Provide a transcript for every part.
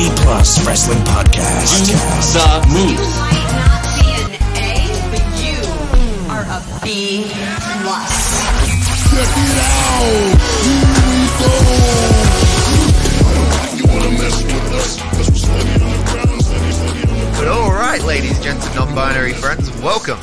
B Plus Wrestling Podcast. The Moose. You might not be an A, but you are a B plus. Check it out! Here we go! You wanna mess with us? 'Cause we're steady on the ground, steady on the ground. Alright, ladies, gents, and non-binary friends, welcome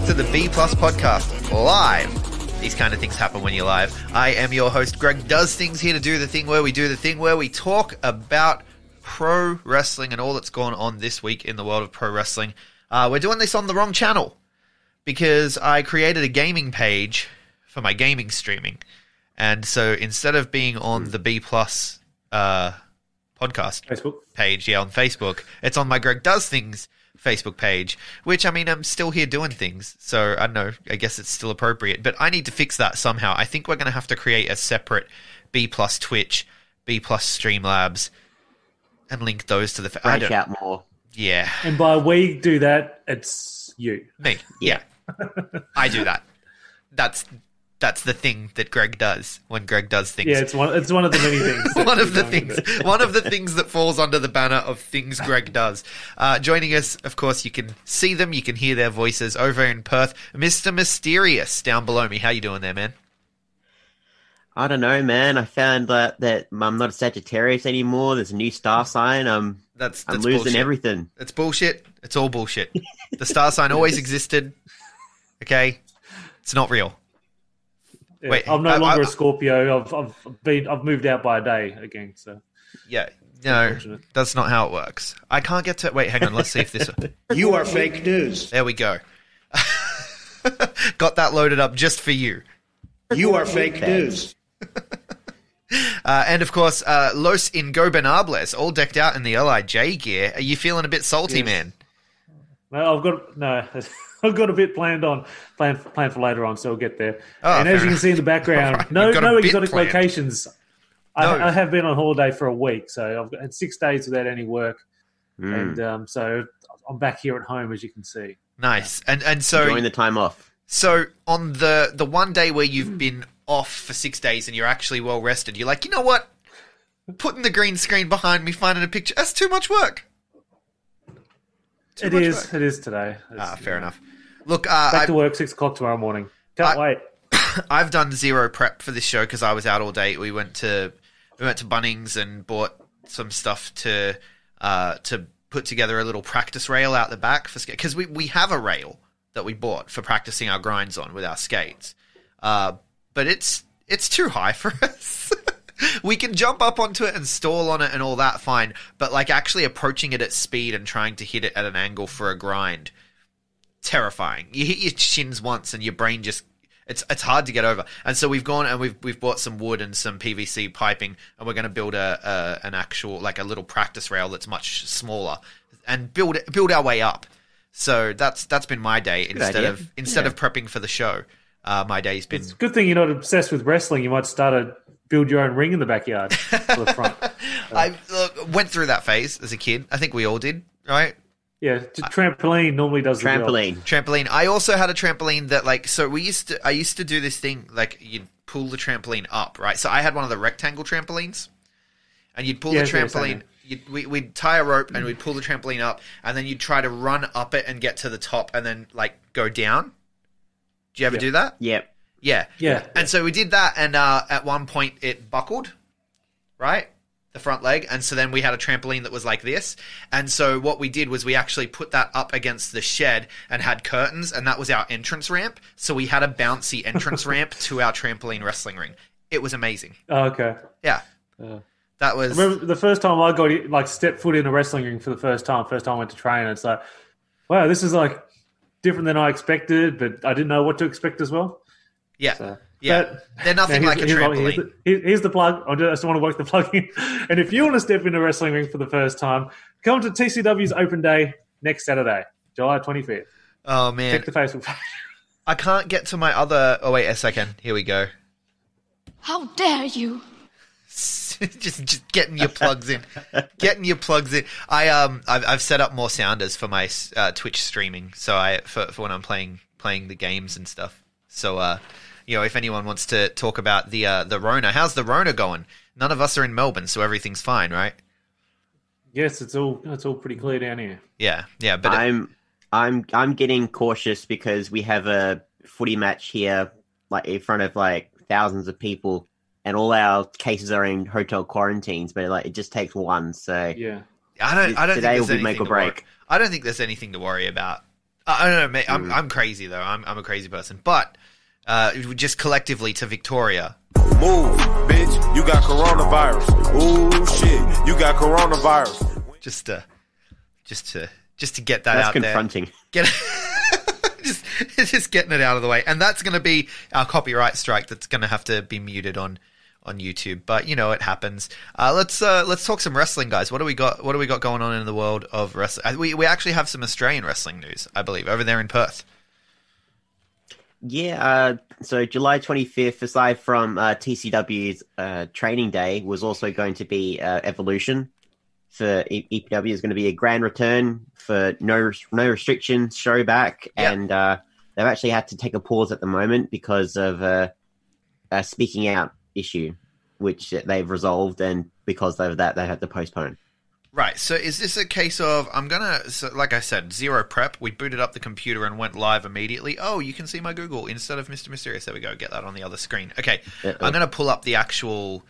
to the B Plus Podcast, live. These kind of things happen when you're live. I am your host, GregDoesThings, here to do the thing where we talk about pro wrestling and all that's gone on this week in the world of pro wrestling. We're doing this on the wrong channel because I created a gaming page for my gaming streaming. And so instead of being on the B Plus podcast Facebook page, on Facebook, it's on my Greg Does Things Facebook page, which, I mean, I'm still here doing things, so I don't know, I guess it's still appropriate, but I need to fix that somehow. I think we're going to have to create a separate B Plus Twitch, B Plus Streamlabs, and link those to the... Branch out more. Yeah. and by we do that, it's you. Me. Yeah. I do that. That's the thing that Greg does when Greg does things. Yeah, it's one of the many things. One of the things that falls under the banner of things Greg does. Joining us, of course, you can see them, you can hear their voices over in Perth. Mr Myster1ous down below me. How you doing there, man? I don't know, man. I found that I'm not a Sagittarius anymore. There's a new star sign. I'm losing bullshit. everything. It's bullshit. It's all bullshit. The star sign always existed. Okay? It's not real. Yeah, Wait, I'm no longer a Scorpio. I've moved out by a day again. So yeah, no, that's not how it works. I can't get to. Wait, hang on. Let's see if this. You are fake news. There we go. Got that loaded up just for you. You are fake news. And of course, Los Ingobernables, all decked out in the LIJ gear. Are you feeling a bit salty, man? No, I've got a bit planned for later on, so we'll get there. Oh, and as you fair can see in the background, Right, no you've got a bit exotic planned. locations. No. I have been on holiday for a week, so I've had 6 days without any work, and so I'm back here at home, as you can see. Nice. And so Enjoying the time off. So on the one day where you've been off for 6 days and you're actually well rested, you're like, you know what? Putting the green screen behind me, finding a picture, that's too much work. It is today. Fair enough. Look, Back to work 6 o'clock tomorrow morning. Can't wait. I've done zero prep for this show because I was out all day. We went to Bunnings and bought some stuff to put together a little practice rail out the back for skate, because we have a rail that we bought for practicing our grinds on with our skates, but it's too high for us. We can jump up onto it and stall on it and all that, fine, but like actually approaching it at speed and trying to hit it at an angle for a grind, terrifying. You hit your shins once and your brain just it's hard to get over. And so we've gone and we've bought some wood and some PVC piping, and we're going to build an actual, like, a little practice rail that's much smaller and build our way up. So that's been my day instead of prepping for the show. My day's been. It's a good thing you're not obsessed with wrestling. You might build your own ring in the backyard for the front. I went through that phase as a kid. I think we all did, right? Yeah, trampoline normally does the job. Trampoline. I also had a trampoline that, like, so I used to do this thing, like, you'd pull the trampoline up, right? So I had one of the rectangle trampolines, and you'd pull the trampoline. We'd tie a rope and we'd pull the trampoline up, and then you'd try to run up it and get to the top, and then, like, go down. Did you ever do that? Yep. Yeah. And so we did that, and at one point it buckled, right? The front leg. And so then we had a trampoline that was like this. And so what we did was we actually put that up against the shed and had curtains, and that was our entrance ramp. So we had a bouncy entrance ramp to our trampoline wrestling ring. It was amazing. Oh, okay. Yeah. That was... I remember the first time I got, like, stepped foot in a wrestling ring for the first time I went to train, and it's like, wow, this is, like, different than I expected, but I didn't know what to expect as well. Yeah. So, yeah. They're nothing like a trampoline. Here's the plug. I just want to work the plug in. And if you want to step in a wrestling ring for the first time, come to TCW's open day next Saturday, July 25th. Oh, man. Check the Facebook page. I can't get to my other... Oh, wait a second. Here we go. How dare you? just getting your plugs in. I've set up more sounders for my Twitch streaming, so for when I'm playing the games and stuff. So if anyone wants to talk about the Rona, how's the Rona going? None of us are in Melbourne, so everything's fine, right? Yes, it's all pretty clear down here. Yeah, but I'm getting cautious because we have a footy match here, like in front of like thousands of people, and all our cases are in hotel quarantines. But like, it just takes one. So Yeah. I don't think today there's will be anything make or to worry. break. I don't think there's anything to worry about. I don't know, mate. I'm crazy though. I'm a crazy person. But just collectively to Victoria. Move, bitch. You got coronavirus. Ooh, shit. You got coronavirus. Just to get that That's out confronting. there. Just getting it out of the way. And that's going to be our copyright strike that's going to have to be muted on YouTube. But, you know, it happens. Let's talk some wrestling, guys. What do we got going on in the world of wrestling? We actually have some Australian wrestling news, I believe, over there in Perth. Yeah, so July 25th, aside from TCW's training day, was also going to be Evolution for EPW. Is going to be a grand return for no restrictions show back, and they've actually had to take a pause at the moment because of a speaking out issue, which they've resolved, and because of that, they had to postpone. Right, so is this a case of, like I said, zero prep, we booted up the computer and went live immediately. Oh, you can see my Google instead of Mr. Mysterious. There we go, get that on the other screen. Okay, I'm going to pull up the actual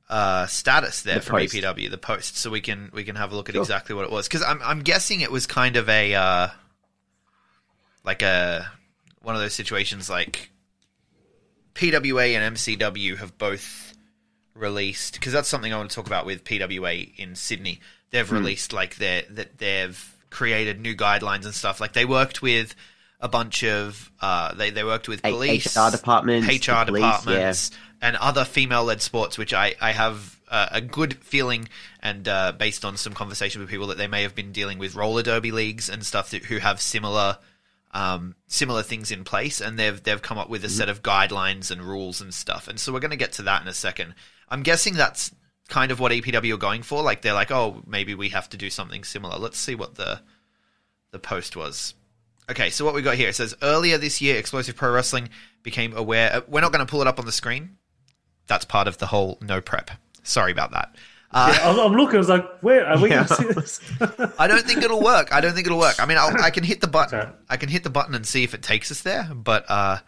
status there from EPW, the post, so we can have a look at exactly what it was. Because I'm guessing it was kind of one of those situations like PWA and MCW have both released, because that's something I want to talk about with PWA in Sydney. They've released like they've created new guidelines and stuff. Like they worked with a bunch of they worked with police, HR departments, and other female-led sports, which I have a good feeling, and based on some conversation with people, that they may have been dealing with roller derby leagues and stuff who have similar things in place, and they've come up with a set of guidelines and rules and stuff. And so we're going to get to that in a second. I'm guessing that's kind of what EPW are going for. Like they're like, oh, maybe we have to do something similar. Let's see what the post was. Okay, so what we got here, it says, earlier this year, Explosive Pro Wrestling became aware... we're not going to pull it up on the screen. That's part of the whole no prep. Sorry about that. I'm looking, I was like, where are we going to see this? I don't think it'll work. I mean, I can hit the button. Sorry. I can hit the button and see if it takes us there, but I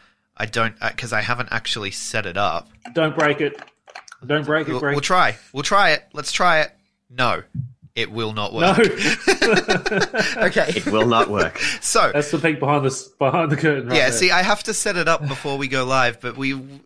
don't, because I haven't actually set it up. Don't break it. Don't break it, Greg. We'll try it. Let's try it. No. It will not work. No. Okay. It will not work. So that's the peek behind the curtain. Right there. See, I have to set it up before we go live, but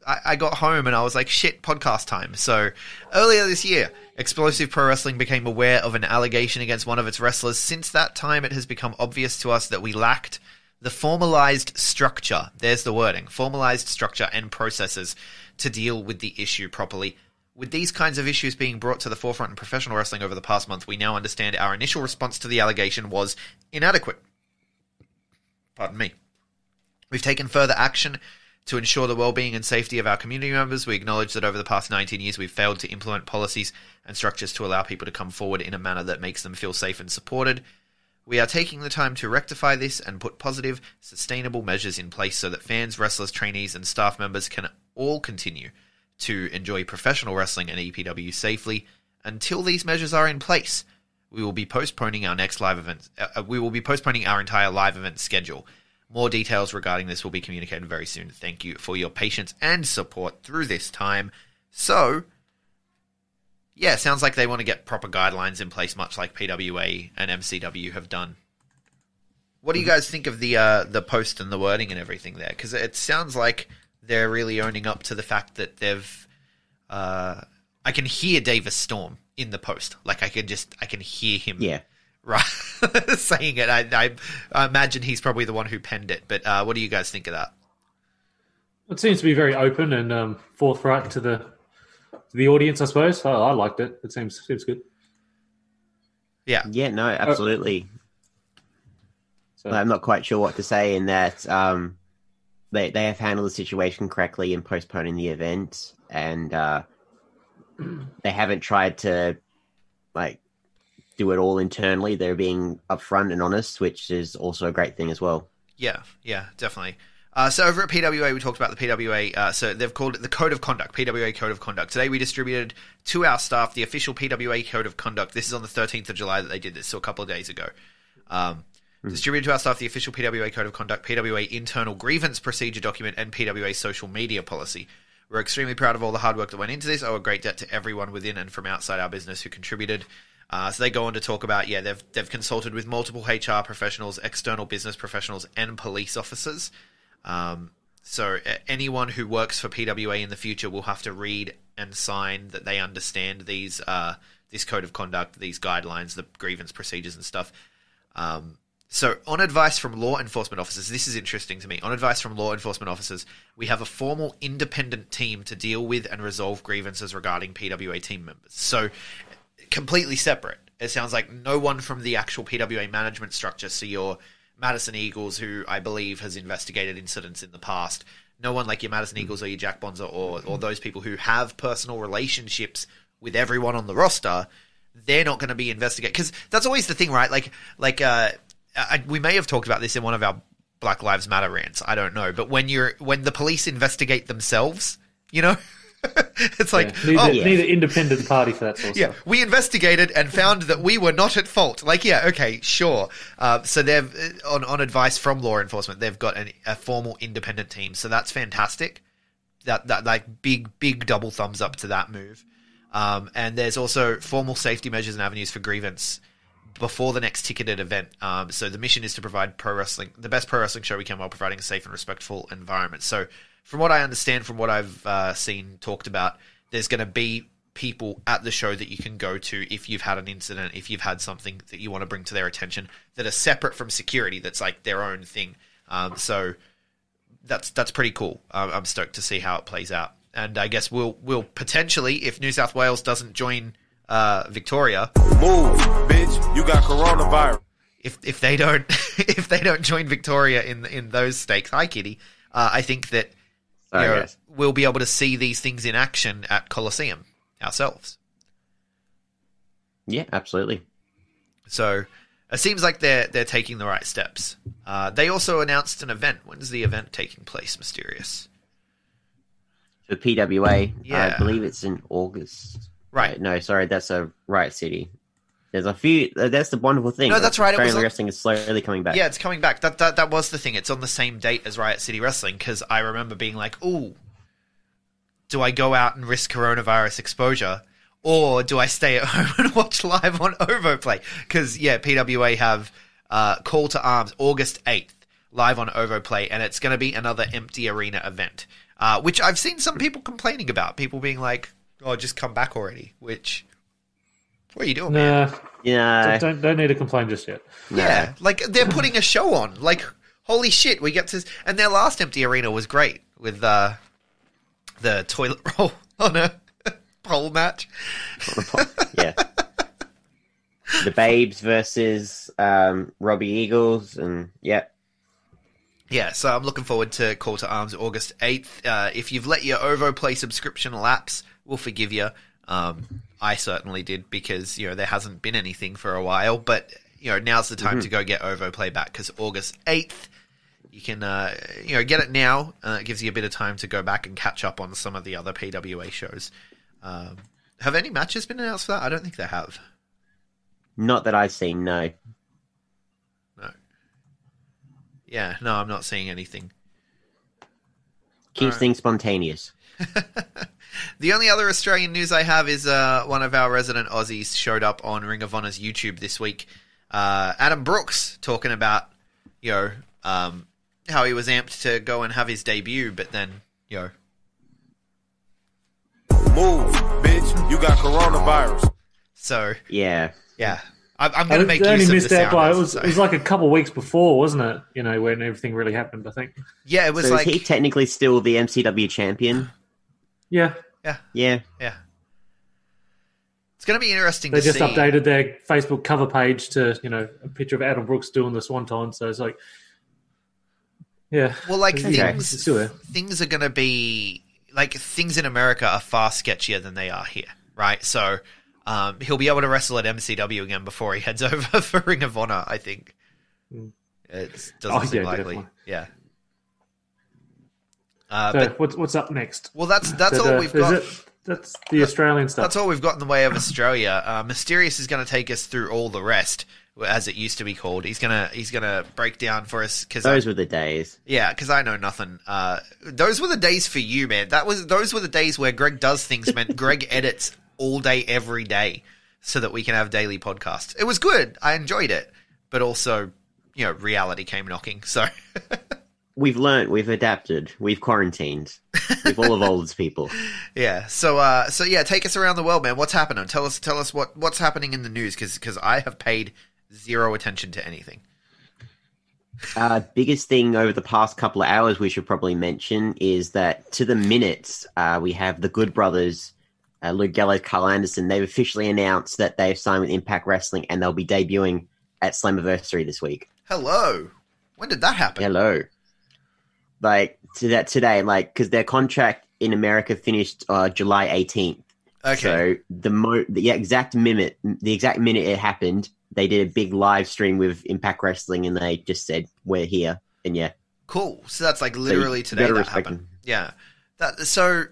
I got home and I was like, shit, podcast time. So earlier this year, Explosive Pro Wrestling became aware of an allegation against one of its wrestlers. Since that time, it has become obvious to us that we lacked the formalized structure. There's the wording. Formalized structure and processes to deal with the issue properly. With these kinds of issues being brought to the forefront in professional wrestling over the past month, we now understand our initial response to the allegation was inadequate. Pardon me. We've taken further action to ensure the well-being and safety of our community members. We acknowledge that over the past 19 years, we've failed to implement policies and structures to allow people to come forward in a manner that makes them feel safe and supported. We are taking the time to rectify this and put positive, sustainable measures in place so that fans, wrestlers, trainees, and staff members can all continue to enjoy professional wrestling and EPW safely. Until these measures are in place, we will be postponing our next live event. We will be postponing our entire live event schedule. More details regarding this will be communicated very soon. Thank you for your patience and support through this time. So, yeah, sounds like they want to get proper guidelines in place, much like PWA and MCW have done. What do you guys think of the post and the wording and everything there? Because it sounds like they're really owning up to the fact that they've... I can hear Davis Storm in the post. Like, I can hear him saying it. I imagine he's probably the one who penned it. But what do you guys think of that? It seems to be very open and forthright to the audience, I suppose. I liked it. It seems good. Yeah. Yeah, no, absolutely. I'm not quite sure what to say in that they have handled the situation correctly in postponing the event, and they haven't tried to do it all internally. They're being upfront and honest, which is also a great thing as well. Yeah, definitely. So over at PWA, we talked about the PWA. So they've called it the Code of Conduct, PWA Code of Conduct. Today we distributed to our staff the official PWA Code of Conduct. This is on the 13th of July that they did this, so a couple of days ago. Distributed to our staff the official PWA Code of Conduct, PWA Internal Grievance Procedure Document, and PWA Social Media Policy. We're extremely proud of all the hard work that went into this. Owe a great debt to everyone within and from outside our business who contributed. So they go on to talk about, they've consulted with multiple HR professionals, external business professionals, and police officers. So anyone who works for PWA in the future will have to read and sign that they understand these this code of conduct, these guidelines, the grievance procedures and stuff. So on advice from law enforcement officers, this is interesting to me. On advice from law enforcement officers, we have a formal independent team to deal with and resolve grievances regarding PWA team members. So completely separate. It sounds like no one from the actual PWA management structure, so your Madison Eagles, who I believe has investigated incidents in the past. No one like your Madison Eagles or your Jack Bonza or those people who have personal relationships with everyone on the roster, they're not going to be investigated. Because that's always the thing, right? We may have talked about this in one of our Black Lives Matter rants. I don't know. But when the police investigate themselves, it's like... Need an independent party for that sort of stuff. We investigated and found that we were not at fault. Okay, sure. So they've, on advice from law enforcement, they've got a formal independent team. So that's fantastic. That like big double thumbs up to that move. And there's also formal safety measures and avenues for grievance before the next ticketed event. So the mission is to provide the best pro wrestling show we can while providing a safe and respectful environment. So from what I understand, from what I've seen talked about, there's going to be people at the show that you can go to if you've had an incident, if you've had something that you want to bring to their attention that are separate from security, that's like their own thing. So that's pretty cool. I'm stoked to see how it plays out. And I guess we'll potentially, if New South Wales doesn't join Victoria, Move, bitch. You got coronavirus. If they don't join Victoria in those stakes, hi Kitty. I think that we'll be able to see these things in action at Coliseum ourselves. Yeah, absolutely. So it seems like they're taking the right steps. They also announced an event. When's the event taking place, Mysterious? For PWA, Yeah. I believe it's in August. Right. No, sorry, that's a Riot City. There's a few. That's the wonderful thing. No, that's right. Australian wrestling is slowly coming back. Yeah, it's coming back. That was the thing. It's on the same date as Riot City Wrestling, because I remember being like, "Ooh, do I go out and risk coronavirus exposure, or do I stay at home and watch live on OVO Play?" Because PWA have Call to Arms August 8th live on OVO Play, and it's going to be another empty arena event, which I've seen some people complaining about. People being like, "Oh, just come back already," which... What are you doing, man? Yeah. Don't need to complain just yet. Yeah, like they're putting a show on. Like, holy shit, we get to... And their last empty arena was great with the toilet roll on a pole match. Yeah. The Babes versus Robbie Eagles, and yeah. Yeah, so I'm looking forward to Call to Arms August 8th. If you've let your OVO Play subscription lapse, we'll forgive you. I certainly did, because there hasn't been anything for a while, but now's the time to go get OVO Play back, because August 8th you can get it now. It gives you a bit of time to go back and catch up on some of the other PWA shows. Have any matches been announced for that? I don't think they have. Not that I've seen, no. Yeah, no, I'm not seeing anything. Keeps things spontaneous. The only other Australian news I have is one of our resident Aussies showed up on Ring of Honor's YouTube this week. Adam Brooks talking about, how he was amped to go and have his debut, but then, Move, bitch. You got coronavirus. So Yeah. I'm going to make use of the sound. I only missed out by it so. was like a couple of weeks before, wasn't it? When everything really happened, I think. Yeah, it was So like... is he technically still the MCW champion? Yeah. Yeah. It's going to be interesting They to just see. updated their Facebook cover page to, a picture of Adam Brooks doing the swanton. So it's like, yeah. Well, like, it's still there. things are going to be... Like, things in America are far sketchier than they are here, right? So... he'll be able to wrestle at MCW again before he heads over for Ring of Honor, I think. It doesn't seem likely. Definitely. Yeah. So what's up next? Well, that's all we've got. That's the Australian stuff. That's all we've got in the way of Australia. Mysterious is going to take us through all the rest, as it used to be called. He's gonna break down for us because those were the days. Yeah, because I know nothing. Those were the days for you, man. Those were the days where Greg does things meant Greg edits all day, every day, so that we can have daily podcasts. It was good. I enjoyed it, but also, reality came knocking. So. We've learnt, we've adapted, we've quarantined. We've all evolved as people. Yeah. So yeah, take us around the world, man. What's happening? Tell us what's happening in the news, because I have paid zero attention to anything. Biggest thing over the past couple of hours we should probably mention is that to the minutes, we have the Good Brothers, Luke Gallows, Carl Anderson. They've officially announced that they've signed with Impact Wrestling and they'll be debuting at Slammiversary this week. Hello. When did that happen? Hello. Today, because their contract in America finished July 18th. Okay. So the exact minute it happened, they did a big live stream with Impact Wrestling, and they just said, "We're here." And yeah, cool. So that's like literally today that happened. Them. Yeah. So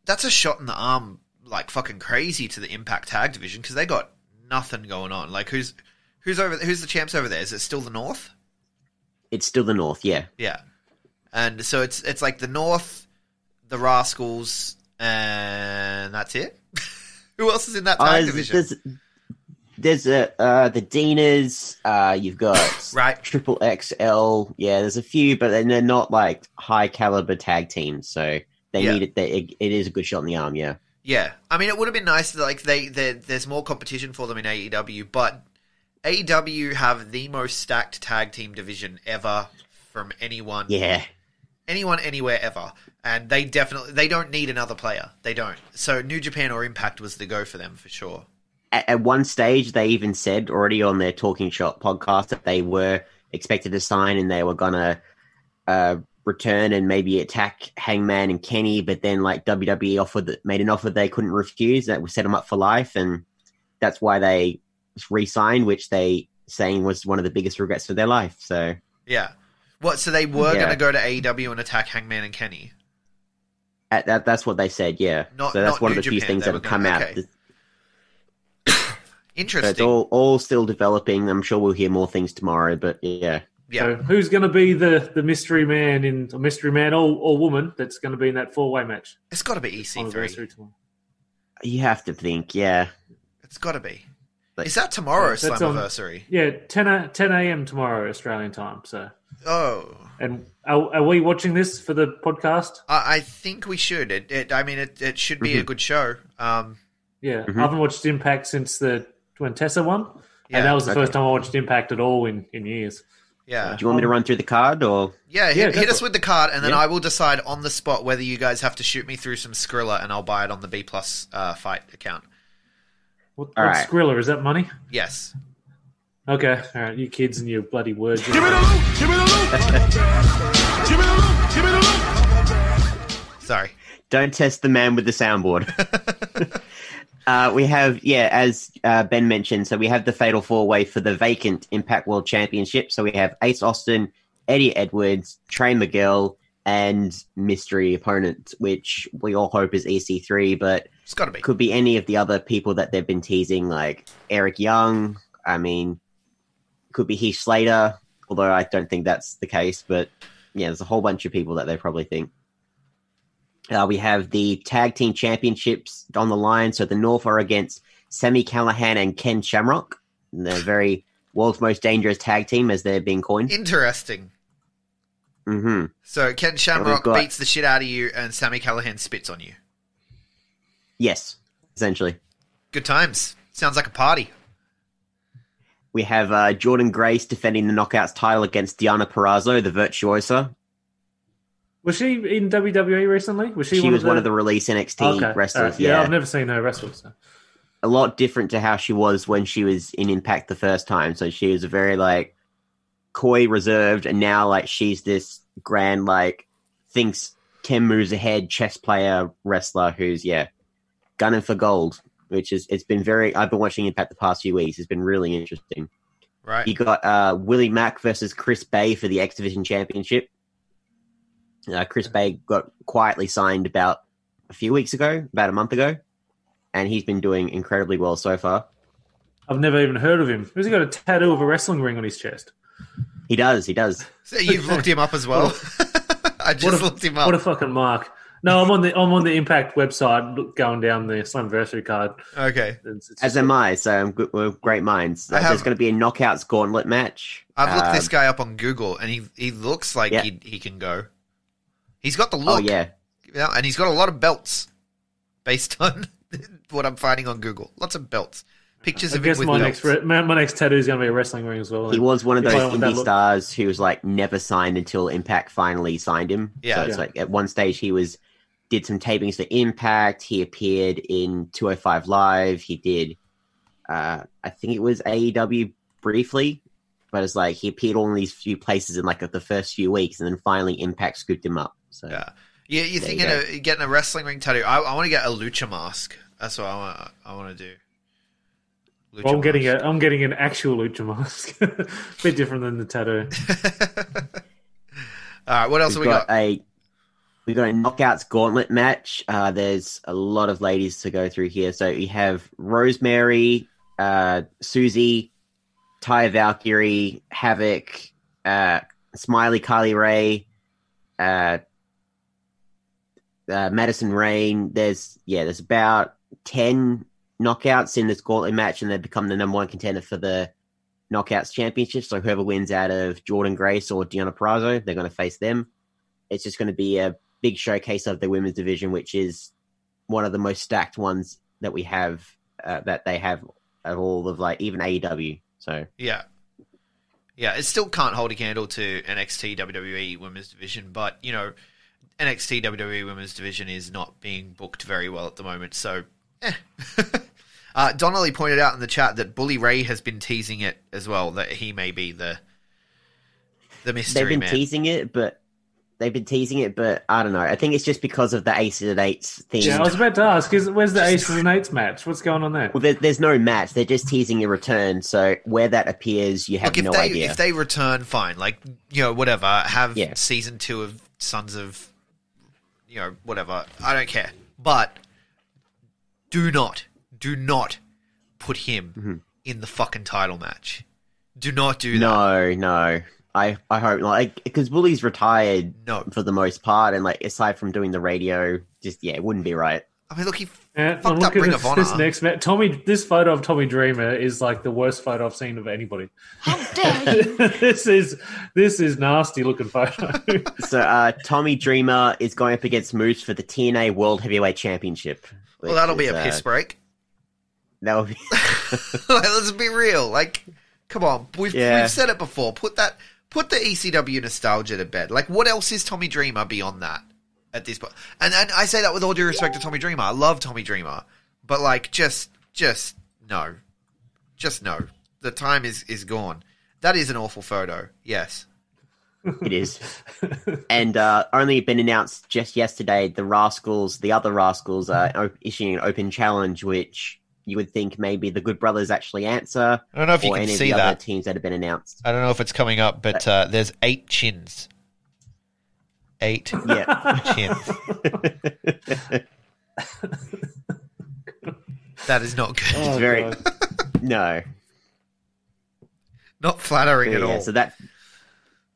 that's a shot in the arm, like fucking crazy to the Impact Tag division, because they got nothing going on. Like who's the champs over there? Is it still the North? It's still the North. Yeah. Yeah. And so it's like the North, the Rascals, and that's it. Who else is in that tag division? There's the Dinas. You've got right. Triple XL. Yeah, there's a few, but they're not like high caliber tag teams. So they need it. It is a good shot in the arm. Yeah. Yeah, I mean, it would have been nice that there's more competition for them in AEW, but AEW have the most stacked tag team division ever from anyone. Yeah. Anyone, anywhere, ever. And they don't need another player. They don't. So New Japan or Impact was the go for them, for sure. At one stage, they even said already on their Talking Shop podcast that they were expected to sign and they were going to return and maybe attack Hangman and Kenny, but then like WWE made an offer they couldn't refuse that would set them up for life, and that's why they re-signed, which they saying was one of the biggest regrets of their life. So yeah. What? So they were going to go to AEW and attack Hangman and Kenny? That's what they said, yeah. So that's one of the few things that have come out. Interesting. So it's all still developing. I'm sure we'll hear more things tomorrow, but yeah. So who's going to be the mystery man or woman that's going to be in that 4-way match? It's got to be EC3. You have to think, yeah. It's got to be. Is that tomorrow, Slammiversary? Yeah, 10 a.m. tomorrow, Australian time. So. Oh. And are we watching this for the podcast? I think we should. It should be a good show. I haven't watched Impact since when Tessa won. Yeah. And that was the first time I watched Impact at all in years. Yeah. Do you want me to run through the card or? Yeah, hit us with the card, and then I will decide on the spot whether you guys have to shoot me through some Skrilla, and I'll buy it on the B+ Fight account. What's Skrilla? Is that money? Yes. Okay, all right, you kids and your bloody words. Give me the loot! Give me the loot! Give me the loot! Give me the loot! Sorry. Don't test the man with the soundboard. We have, as Ben mentioned, so we have the Fatal 4-Way for the vacant Impact World Championship. So we have Ace Austin, Eddie Edwards, Trey Miguel, and mystery opponent, which we all hope is EC3, but it's gotta be. Could be any of the other people that they've been teasing, like Eric Young. I mean, could be Heath Slater, although I don't think that's the case. But yeah, there's a whole bunch of people that they probably think. We have the Tag Team Championships on the line. So the North are against Sami Callihan and Ken Shamrock. And they're very world's most dangerous tag team, as they're being coined. Interesting. Mm-hmm. So Ken Shamrock beats the shit out of you, and Sami Callihan spits on you. Yes, essentially. Good times. Sounds like a party. We have Jordan Grace defending the Knockouts title against Diana Perazzo, the Virtuosa. Was she in WWE recently? She was one of the release NXT wrestlers. Yeah, I've never seen her wrestle. So. A lot different to how she was when she was in Impact the first time. So she was a very like coy, reserved, and now she's this grand thinks 10 moves ahead chess player wrestler who's gunning for gold. Which is, I've been watching Impact the past few weeks. It's been really interesting. Right. You got Willie Mack versus Chris Bay for the X Division Championship. Chris Bay got quietly signed about a month ago, and he's been doing incredibly well so far. I've never even heard of him. Has he got a tattoo of a wrestling ring on his chest? He does. So you've looked him up as well? I just looked him up. What a fucking mark. No, I'm on the Impact website going down the Slammiversary card. Okay. As am I, so we're great minds. There's going to be a Knockouts Gauntlet match. I've looked this guy up on Google, and he looks like he can go. He's got the look. Oh, yeah. And he's got a lot of belts, based on what I'm finding on Google. Lots of belts. Pictures of him with belts. My next tattoo is going to be a wrestling ring as well. He was one of those indie stars who was like never signed until Impact finally signed him. Yeah. So it's like at one stage he did some tapings for Impact. He appeared in 205 Live. He did, I think it was AEW briefly, but it's like he appeared all in these few places in like the first few weeks, and then finally Impact scooped him up. So yeah, you're thinking of getting a wrestling ring tattoo. I want to get a lucha mask. That's what I want to do. Well, I'm getting an actual lucha mask. Bit different than the tattoo. All right, what else have we got? We got a Knockouts Gauntlet match. There's a lot of ladies to go through here. So you have Rosemary, Susie, Taya Valkyrie, Havoc, Smiley Kylie Ray, Madison Rain. There's about 10 knockouts in this gauntlet match, and they become the number one contender for the Knockouts Championship. So whoever wins out of Jordan Grace or Deonna Purrazzo, they're going to face them. It's just going to be a big showcase of the women's division, which is one of the most stacked ones that we have, that they have of all of like even AEW. So yeah, it still can't hold a candle to NXT WWE women's division, but you know, NXT WWE women's division is not being booked very well at the moment. So, Donnelly pointed out in the chat that Bully Ray has been teasing it as well, that he may be the mystery man. They've been teasing it, but I don't know. I think it's just because of the Aces and Eights thing. Yeah, I was about to ask, where's the Aces and Eights match? What's going on there? Well, there's no match. They're just teasing a return. So where that appears, you have no idea. If they return, fine. Like, you know, whatever. Have season 2 of Sons of, you know, whatever. I don't care. But do not put him in the fucking title match. Do not do that. No. I hope not, like, because Bully's retired for the most part, and like aside from doing the radio, just it wouldn't be right. I mean, look, he fucked up Ring of Honor. This next match, this photo of Tommy Dreamer is like the worst photo I've seen of anybody. How dare you? This is nasty looking photo. So Tommy Dreamer is going up against Moose for the TNA World Heavyweight Championship. Well, that'll be a piss break. That'll be. Let's be real. Like, come on, we've said it before. Put the ECW nostalgia to bed. Like, what else is Tommy Dreamer beyond that at this point? And I say that with all due respect to Tommy Dreamer. I love Tommy Dreamer. But, like, just no. Just no. The time is gone. That is an awful photo. Yes. It is. And only been announced just yesterday, the other Rascals are issuing an open challenge, which you would think maybe the Good Brothers actually answer. I don't know if you can see that. Other teams that have been announced. I don't know if it's coming up, but there's 8 chins. 8 chins. That is not good. It's very no, not flattering at all. So that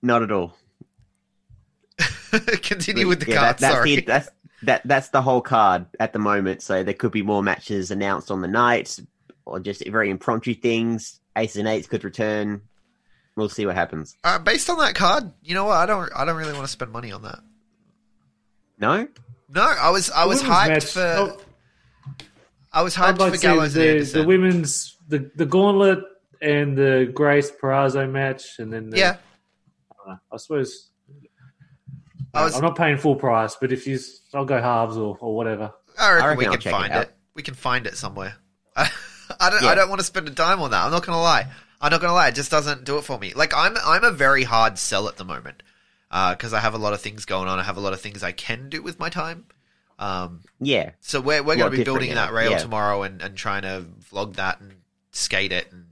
not at all. Continue with the card. Sorry. That's the whole card at the moment. So there could be more matches announced on the night, or just very impromptu things. Aces and Eights could return. We'll see what happens. Based on that card, you know what? I don't really want to spend money on that. No, I was hyped for. I was hyped for Gallows and Anderson. The women's the Gauntlet and the Grace Purrazzo match, and then I suppose. I'm not paying full price, but I'll go halves or whatever. I reckon we can find it. We can find it somewhere. I don't want to spend a dime on that. I'm not gonna lie. It just doesn't do it for me. Like I'm a very hard sell at the moment because I have a lot of things going on. I have a lot of things I can do with my time. So we're going to be building that rail tomorrow and trying to vlog that and skate it. And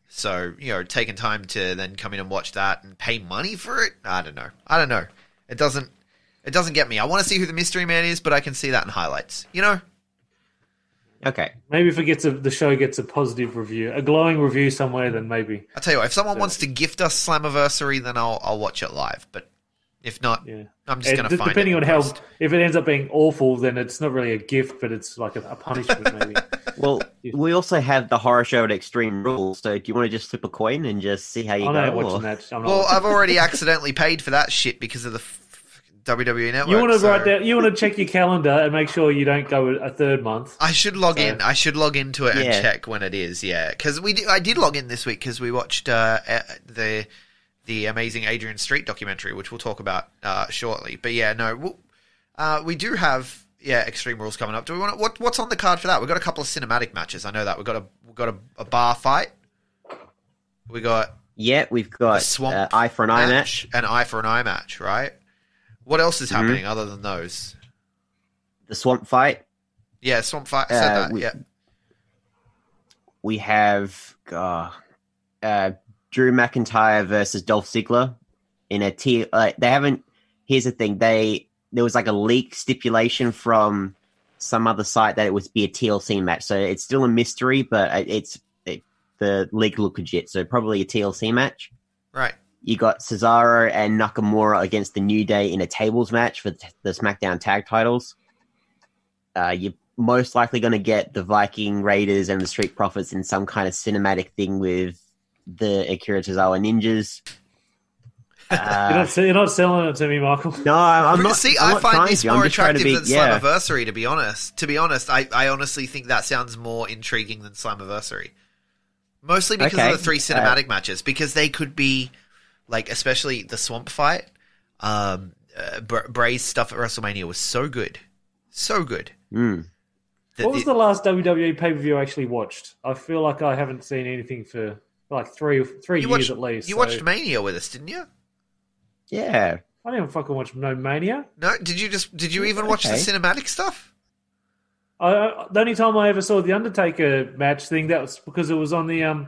so, you know, taking time to then come in and watch that and pay money for it. I don't know. It doesn't It doesn't get me. I want to see who the mystery man is, but I can see that in highlights. You know? Okay. Maybe if the show gets a positive review, a glowing review somewhere, then maybe. I'll tell you what, if someone wants to gift us Slammiversary, then I'll watch it live. But if not, I'm just going to find it. Depending on how, if it ends up being awful, then it's not really a gift, but it's like a punishment, maybe. Well, we also have the horror show at Extreme Rules, so do you want to just flip a coin and just see how you go? I'm not watching that. Well, I've already accidentally paid for that shit because of the WWE Network. You want to write down? You want to check your calendar and make sure you don't go a third month. I should log in. I should log into it and check when it is. Yeah, because I did log in this week because we watched the amazing Adrian Street documentary, which we'll talk about shortly. But yeah, no, we do have Extreme Rules coming up. Do we want what's on the card for that? We've got a couple of cinematic matches. I know that we've got a bar fight. We've got a swamp eye for an eye match, an eye for an eye match, right? What else is happening other than those? The swamp fight. Yeah, swamp fight. I said that. We have Drew McIntyre versus Dolph Ziggler in a tier. They haven't. Here's the thing. There was like a leak stipulation from some other site that it would be a TLC match. So it's still a mystery, but the leak looked legit. So probably a TLC match. Right. You got Cesaro and Nakamura against the New Day in a tables match for the SmackDown tag titles. You're most likely going to get the Viking Raiders and the Street Profits in some kind of cinematic thing with the Akira Tozawa Ninjas. You're not selling it to me, Michael. No, I'm not. See, I'm I not find this more attractive than yeah. Slammiversary, to be honest. To be honest, I honestly think that sounds more intriguing than Slammiversary. Mostly because of the three cinematic matches, because they could be, like, especially the swamp fight. Bray's stuff at WrestleMania was so good. So good. Mm. What was the last WWE pay-per-view I actually watched? I feel like I haven't seen anything for like three years at least. You watched Mania with us, didn't you? Yeah. I didn't fucking watch no Mania. No, did you even watch the cinematic stuff? The only time I ever saw the Undertaker match thing, that was because it was on the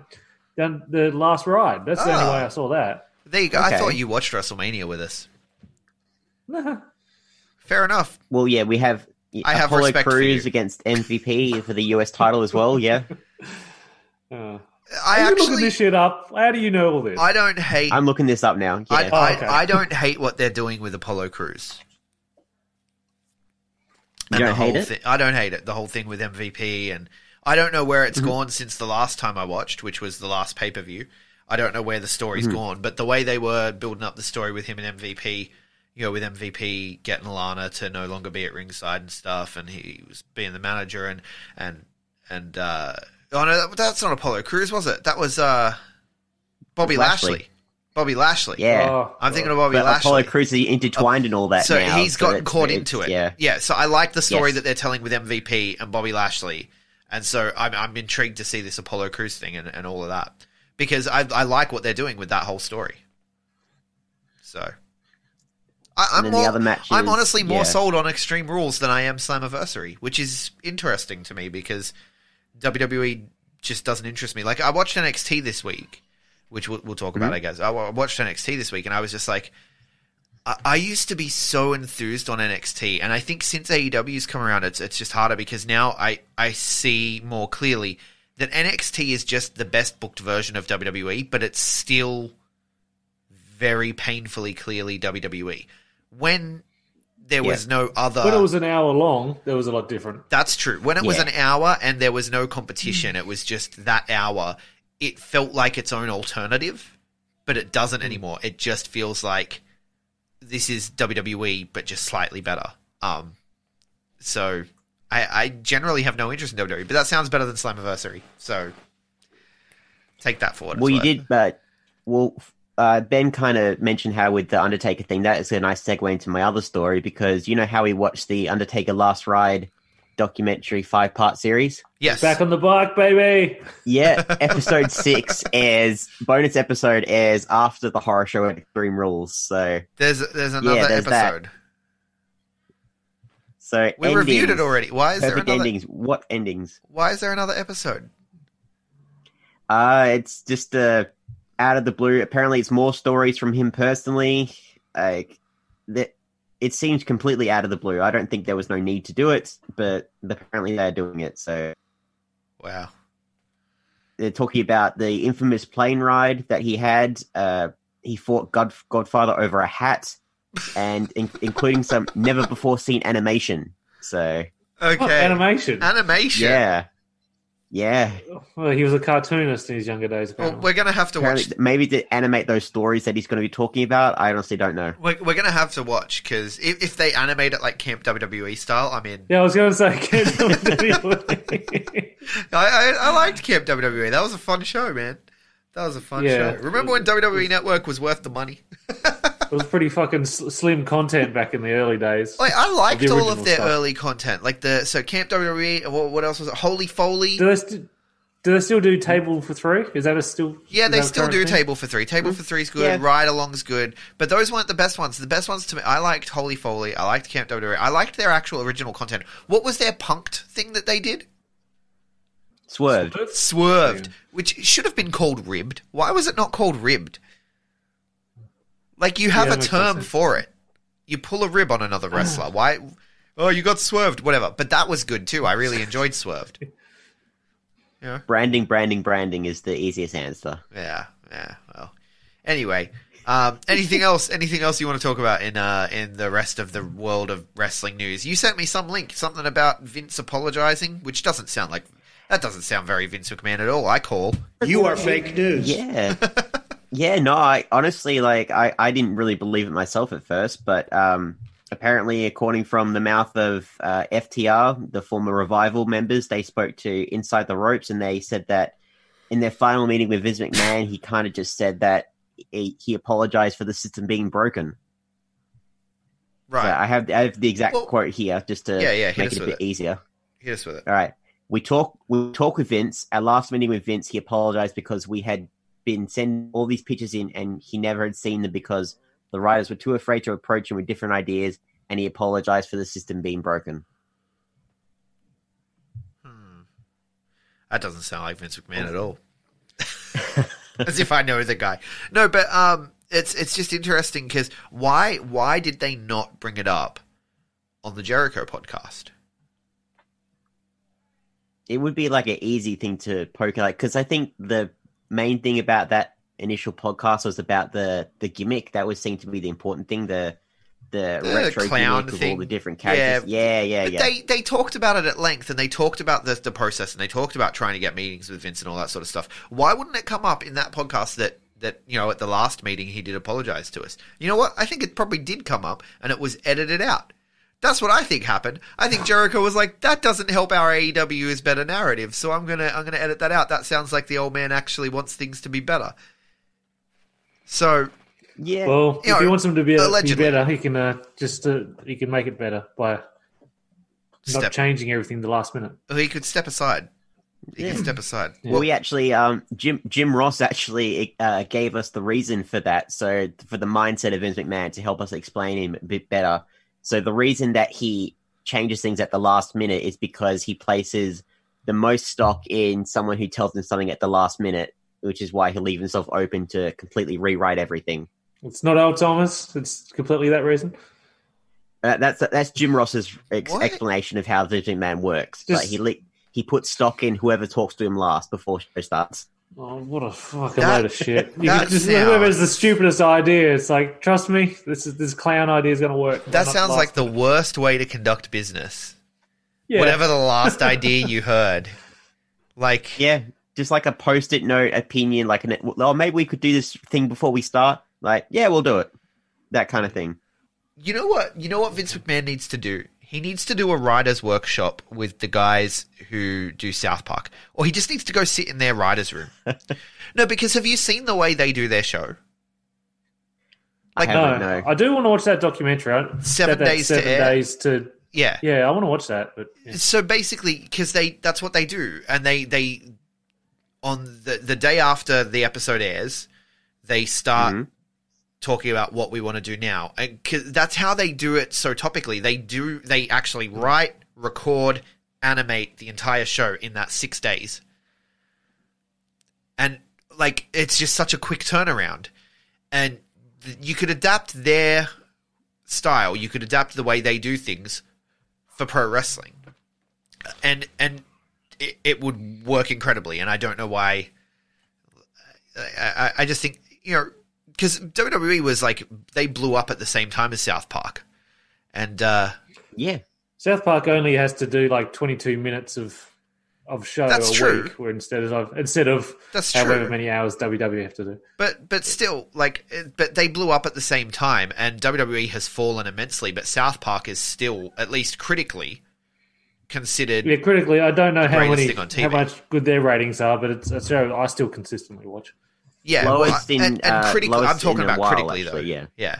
last ride. That's the only way I saw that. There you go. Okay. I thought you watched WrestleMania with us. Fair enough. Well, yeah, we have Apollo Crews against MVP for the US title as well. Yeah. I'm looking this shit up. How do you know all this? I don't hate. I'm looking this up now. Yeah. I don't hate what they're doing with Apollo Crews. You don't hate it? I don't hate it. The whole thing with MVP, and I don't know where it's gone since the last time I watched, which was the last pay-per-view. I don't know where the story's gone, but the way they were building up the story with him and MVP, with MVP getting Lana to no longer be at ringside and stuff, and he was being the manager and oh no, that's not Apollo Crews, was it? That was Bobby Lashley. Bobby Lashley. Yeah. I'm thinking of Bobby Lashley. Apollo Crews is intertwined in all that so now. He's gotten caught into it. Yeah, so I like the story that they're telling with MVP and Bobby Lashley. And so I'm intrigued to see this Apollo Crews thing and all of that. Because I like what they're doing with that whole story. So I'm honestly more sold on Extreme Rules than I am Slammiversary, which is interesting to me because WWE just doesn't interest me. Like, I watched NXT this week, which we'll talk about, I guess. I watched NXT this week, and I was just like, I used to be so enthused on NXT, and I think since AEW's come around, it's just harder because now I see more clearly that NXT is just the best booked version of WWE, but it's still very painfully clearly WWE. When there was no other... When it was an hour long, there was a lot different. That's true. When it was an hour and there was no competition, it was just that hour, it felt like its own alternative, but it doesn't anymore. It just feels like this is WWE, but just slightly better. So I generally have no interest in WWE, but that sounds better than Slammiversary. So take that forward. Well, you did, but Ben kind of mentioned how with the Undertaker thing, that is a nice segue into my other story because you know how we watched the Undertaker Last Ride documentary 5-part series? Yes. Back on the bike, baby. Yeah. Episode 6 bonus episode airs after the horror show at Extreme Rules. So there's another episode. That. So we reviewed it already. Why is there another endings? What endings? Why is there another episode? It's just out of the blue. Apparently, it's more stories from him personally. Like it seems completely out of the blue. I don't think there was no need to do it, but apparently they're doing it. So, wow. They're talking about the infamous plane ride that he had. He fought Godfather over a hat, and including some never before seen animation. So, okay, animation. Yeah. Well, he was a cartoonist in his younger days. Apparently. Well, we're going to have to watch. Maybe to animate those stories that he's going to be talking about. I honestly don't know. We're going to have to watch, because if they animate it like Camp WWE style, I'm in. Yeah, I was going to say Camp WWE. I liked Camp WWE. That was a fun show, man. That was a fun show. Remember when WWE Network was worth the money? It was pretty fucking slim content back in the early days. Like, I liked all of their stuff. early content. Like Camp WWE, what else was it? Holy Foley. Do they still do Table for Three? Is that a still? Yeah, they still do thing? Table for Three. Table for Three is good. Yeah. Ride Along's good. But those weren't the best ones. The best ones to me, I liked Holy Foley. I liked Camp WWE. I liked their actual original content. What was their punked thing that they did? Swerved. Swerved, which should have been called Ribbed. Why was it not called Ribbed? Like, you have a term for it. You pull a rib on another wrestler. Why? Oh, you got swerved. Whatever. But that was good too. I really enjoyed Swerved. Yeah. Branding is the easiest answer. Yeah. Well, anyway, anything else? Anything else you want to talk about in the rest of the world of wrestling news? You sent me some link, something about Vince apologizing, which doesn't sound very Vince McMahon at all. I call. You are fake news. Yeah. Yeah, no, I honestly, I didn't really believe it myself at first, but apparently, according from the mouth of FTR, the former Revival members, they spoke to Inside the Ropes, and they said that in their final meeting with Vince McMahon, he kind of just said that he apologized for the system being broken. Right. So I have the exact quote here, just to make it a bit easier. Hit us with it. All right. We talk with Vince. Our last meeting with Vince, he apologized because we had been sending all these pictures in, and he never had seen them because the writers were too afraid to approach him with different ideas, and he apologized for the system being broken. That doesn't sound like Vince McMahon at all. As if I know the guy. No, but it's just interesting because why did they not bring it up on the Jericho podcast? It would be like an easy thing to poke at, because I think the main thing about that initial podcast was about the gimmick. That was seemed to be the important thing, the retro clown gimmick with thing. all the different characters. Yeah. They talked about it at length, and they talked about the process, and they talked about trying to get meetings with Vince and all that sort of stuff. Why wouldn't it come up in that podcast that at the last meeting he did apologize to us? You know what? I think it probably did come up, and it was edited out. That's what I think happened. I think Jericho was like, that doesn't help our AEW is better narrative, so I'm gonna edit that out. That sounds like the old man actually wants things to be better. So, yeah. Well, if he wants them to be better, he can he can make it better by not changing everything the last minute. He could step aside. He can step aside. Yeah. Well, we actually, Jim Ross actually gave us the reason for that. So for the mindset of Vince McMahon to help us explain him a bit better. So the reason that he changes things at the last minute is because he places the most stock in someone who tells him something at the last minute, which is why he'll leave himself open to completely rewrite everything. It's not Al Thomas. It's completely that reason. That's Jim Ross's explanation of how Vince McMahon works. He puts stock in whoever talks to him last before show starts. Oh, what a fucking load of shit! Whoever's the stupidest idea, it's like, trust me, this clown idea is going to work. That sounds like the worst way to conduct business. Yeah. Whatever the last idea you heard, just like a post-it note opinion, maybe we could do this thing before we start. We'll do it. That kind of thing. You know what Vince McMahon needs to do? He needs to do a writer's workshop with the guys who do South Park. Or he just needs to go sit in their writer's room. No, because have you seen the way they do their show? No. I do want to watch that documentary. 7 days to air. Yeah. Yeah, I want to watch that. But yeah. So basically, because that's what they do. And they on the day after the episode airs, they start talking about what we want to do now. And 'cause that's how they do it so topically. They actually write, record, animate the entire show in that 6 days. And it's just such a quick turnaround. And you could adapt their style. You could adapt the way they do things for pro wrestling, and it would work incredibly. And I don't know why. I just think, because WWE was like, they blew up at the same time as South Park, and South Park only has to do like 22 minutes of show week, where instead of that's however true. many hours WWE have to do. But still, but they blew up at the same time, and WWE has fallen immensely. But South Park is still, at least critically, considered. Yeah, critically, I don't know how much good their ratings are, but it's a show I still consistently watch. Yeah, lowest and critically, I'm talking about critically actually, though. Yeah.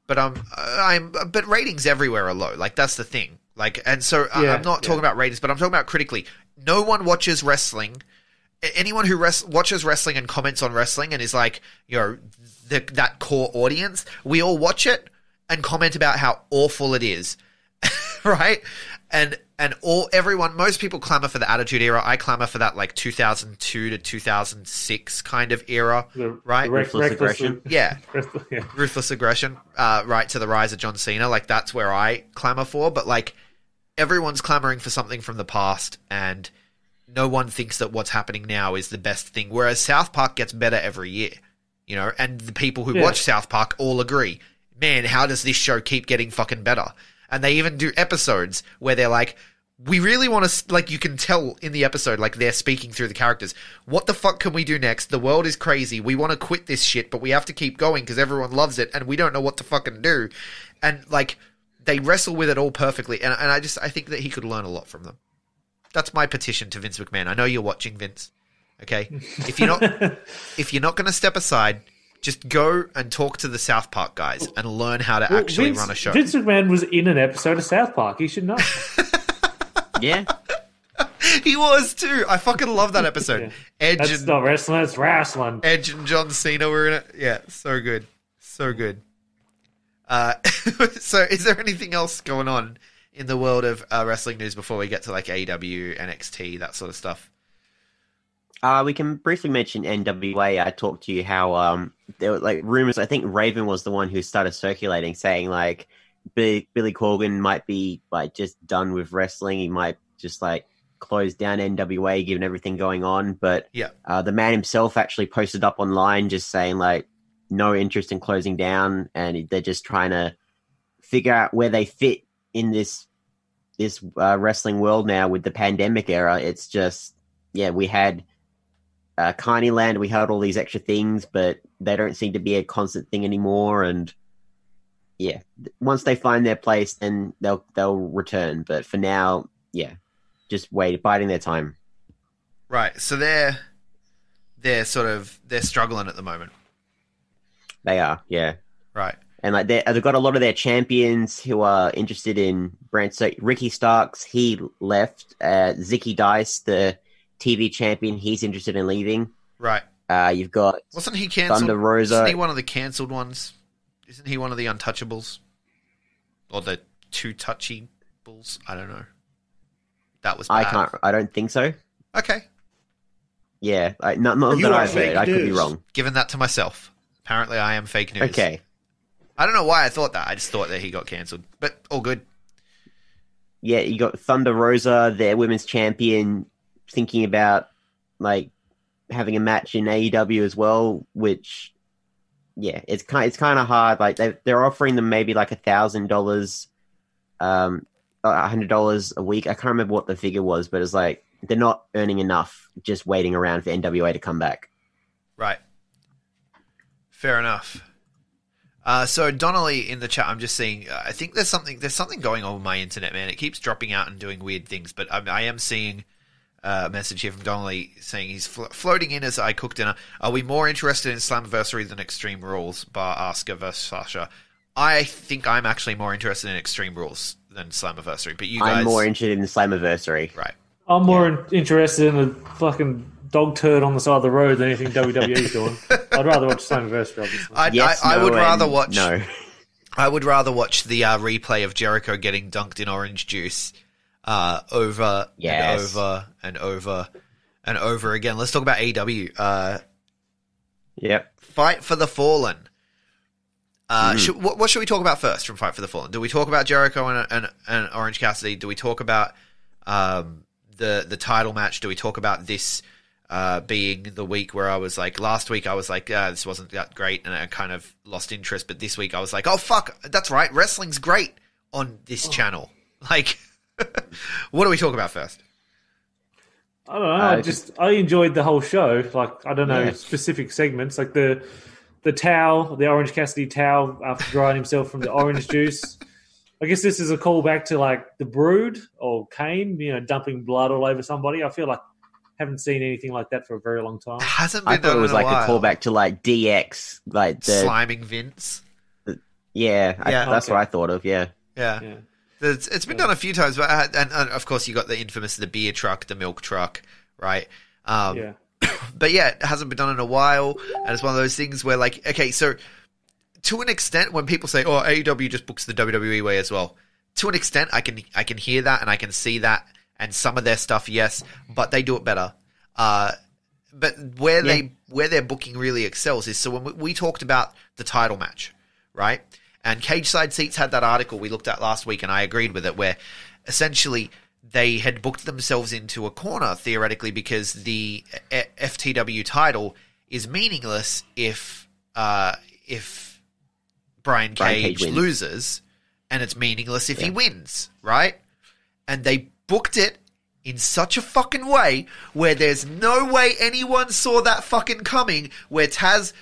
But ratings everywhere are low. Like, that's the thing. Like, and so I'm not talking about ratings, but I'm talking about critically. No one watches wrestling. Anyone who watches wrestling and comments on wrestling and is like, that core audience, we all watch it and comment about how awful it is, right? And most people clamor for the Attitude Era. I clamor for that like 2002 to 2006 kind of era, right? Ruthless aggression. Yeah. Ruthless aggression, right to the rise of John Cena. Like, that's where I clamor for. But like, everyone's clamoring for something from the past, and no one thinks that what's happening now is the best thing. Whereas South Park gets better every year, and the people who watch South Park all agree, man, how does this show keep getting fucking better? And they even do episodes where they're like, we really want to, like, you can tell in the episode, like, they're speaking through the characters. What the fuck can we do next? The world is crazy. We want to quit this shit, but we have to keep going because everyone loves it, and we don't know what to fucking do. And, like, they wrestle with it all perfectly. And I think that he could learn a lot from them. That's my petition to Vince McMahon. I know you're watching, Vince. Okay? If you're not going to step aside, just go and talk to the South Park guys and learn how to actually run a show. Vince McMahon was in an episode of South Park. He should know. Yeah. He was too. I fucking love that episode. Yeah. That's not wrestling, it's wrestling. Edge and John Cena were in it. Yeah, so good. So good. So is there anything else going on in the world of wrestling news before we get to like AEW, NXT, that sort of stuff? We can briefly mention NWA. I talked to you how there were like rumors. I think Raven was the one who started circulating, saying like Billy Corgan might be like just done with wrestling. He might just like close down NWA given everything going on. But the man himself actually posted up online just saying like no interest in closing down, and they're just trying to figure out where they fit in this wrestling world now with the pandemic era. It's just we had Carneyland, we had all these extra things, but they don't seem to be a constant thing anymore. And once they find their place, then they'll return. But for now, just biding their time. Right. So they're struggling at the moment. They are, yeah. Right. And like they've got a lot of their champions who are interested in brands. So Ricky Starks, he left. Zicky Dice, the TV champion, he's interested in leaving. Right. You've got wasn't he cancelled? Thunder Rosa. Isn't he one of the cancelled ones? Isn't he one of the untouchables? Or the too touchy bulls? I don't know. That was bad. I don't think so. Okay. Yeah, not that I've heard. I could be wrong. Giving that to myself. Apparently, I am fake news. Okay. I don't know why I thought that. I just thought that he got cancelled. But all good. Yeah, you got Thunder Rosa, their women's champion, thinking about like having a match in AEW as well, which it's kind of hard. Like they're offering them maybe like $1,000, $100 a week. I can't remember what the figure was, but it's like they're not earning enough just waiting around for NWA to come back. Right. Fair enough. So Donnelly in the chat, I'm just seeing. I think there's something going on with my internet, man. It keeps dropping out and doing weird things. But I am seeing a message here from Donnelly saying he's floating in as I cook dinner. Are we more interested in Slammiversary than Extreme Rules? Bar Asuka versus Sasha. I think I'm actually more interested in Extreme Rules than Slammiversary. But you guys, I'm more interested in the Slammiversary. Right. I'm more interested in the fucking dog turd on the side of the road than anything WWE's doing. I'd rather watch Slammiversary, obviously. I would rather watch. No. I would rather watch the replay of Jericho getting dunked in orange juice over and over and over and over again. Let's talk about AEW. Yep. Fight for the Fallen. What should we talk about first from Fight for the Fallen? Do we talk about Jericho and Orange Cassidy? Do we talk about the title match? Do we talk about this being the week where I was like, last week I was like, this wasn't that great, and I kind of lost interest. But this week I was like, oh fuck, that's right, wrestling's great on this channel. Like, what do we talk about first? I don't know. I enjoyed the whole show. Like, I don't know, specific segments like the towel, the Orange Cassidy towel after drying himself from the orange juice. I guess this is a callback to like the Brood or Kane, dumping blood all over somebody. I feel like I haven't seen anything like that for a very long time. It hasn't been I thought it was like a callback to like DX, like the sliming Vince. That's what I thought of. Yeah. It's been done a few times, but and of course you got the infamous the beer truck, the milk truck, right? But it hasn't been done in a while, and it's one of those things where, like, okay, so to an extent, when people say, "Oh, AEW just books the WWE way as well," to an extent, I can hear that and I can see that, and some of their stuff, yes, but they do it better. But where their booking really excels is, so when we talked about the title match, right? And Cage Side Seats had that article we looked at last week, and I agreed with it, where essentially they had booked themselves into a corner, theoretically, because the FTW title is meaningless if Brian Cage loses, and it's meaningless if he wins, right? And they booked it in such a fucking way where there's no way anyone saw that fucking coming, where Taz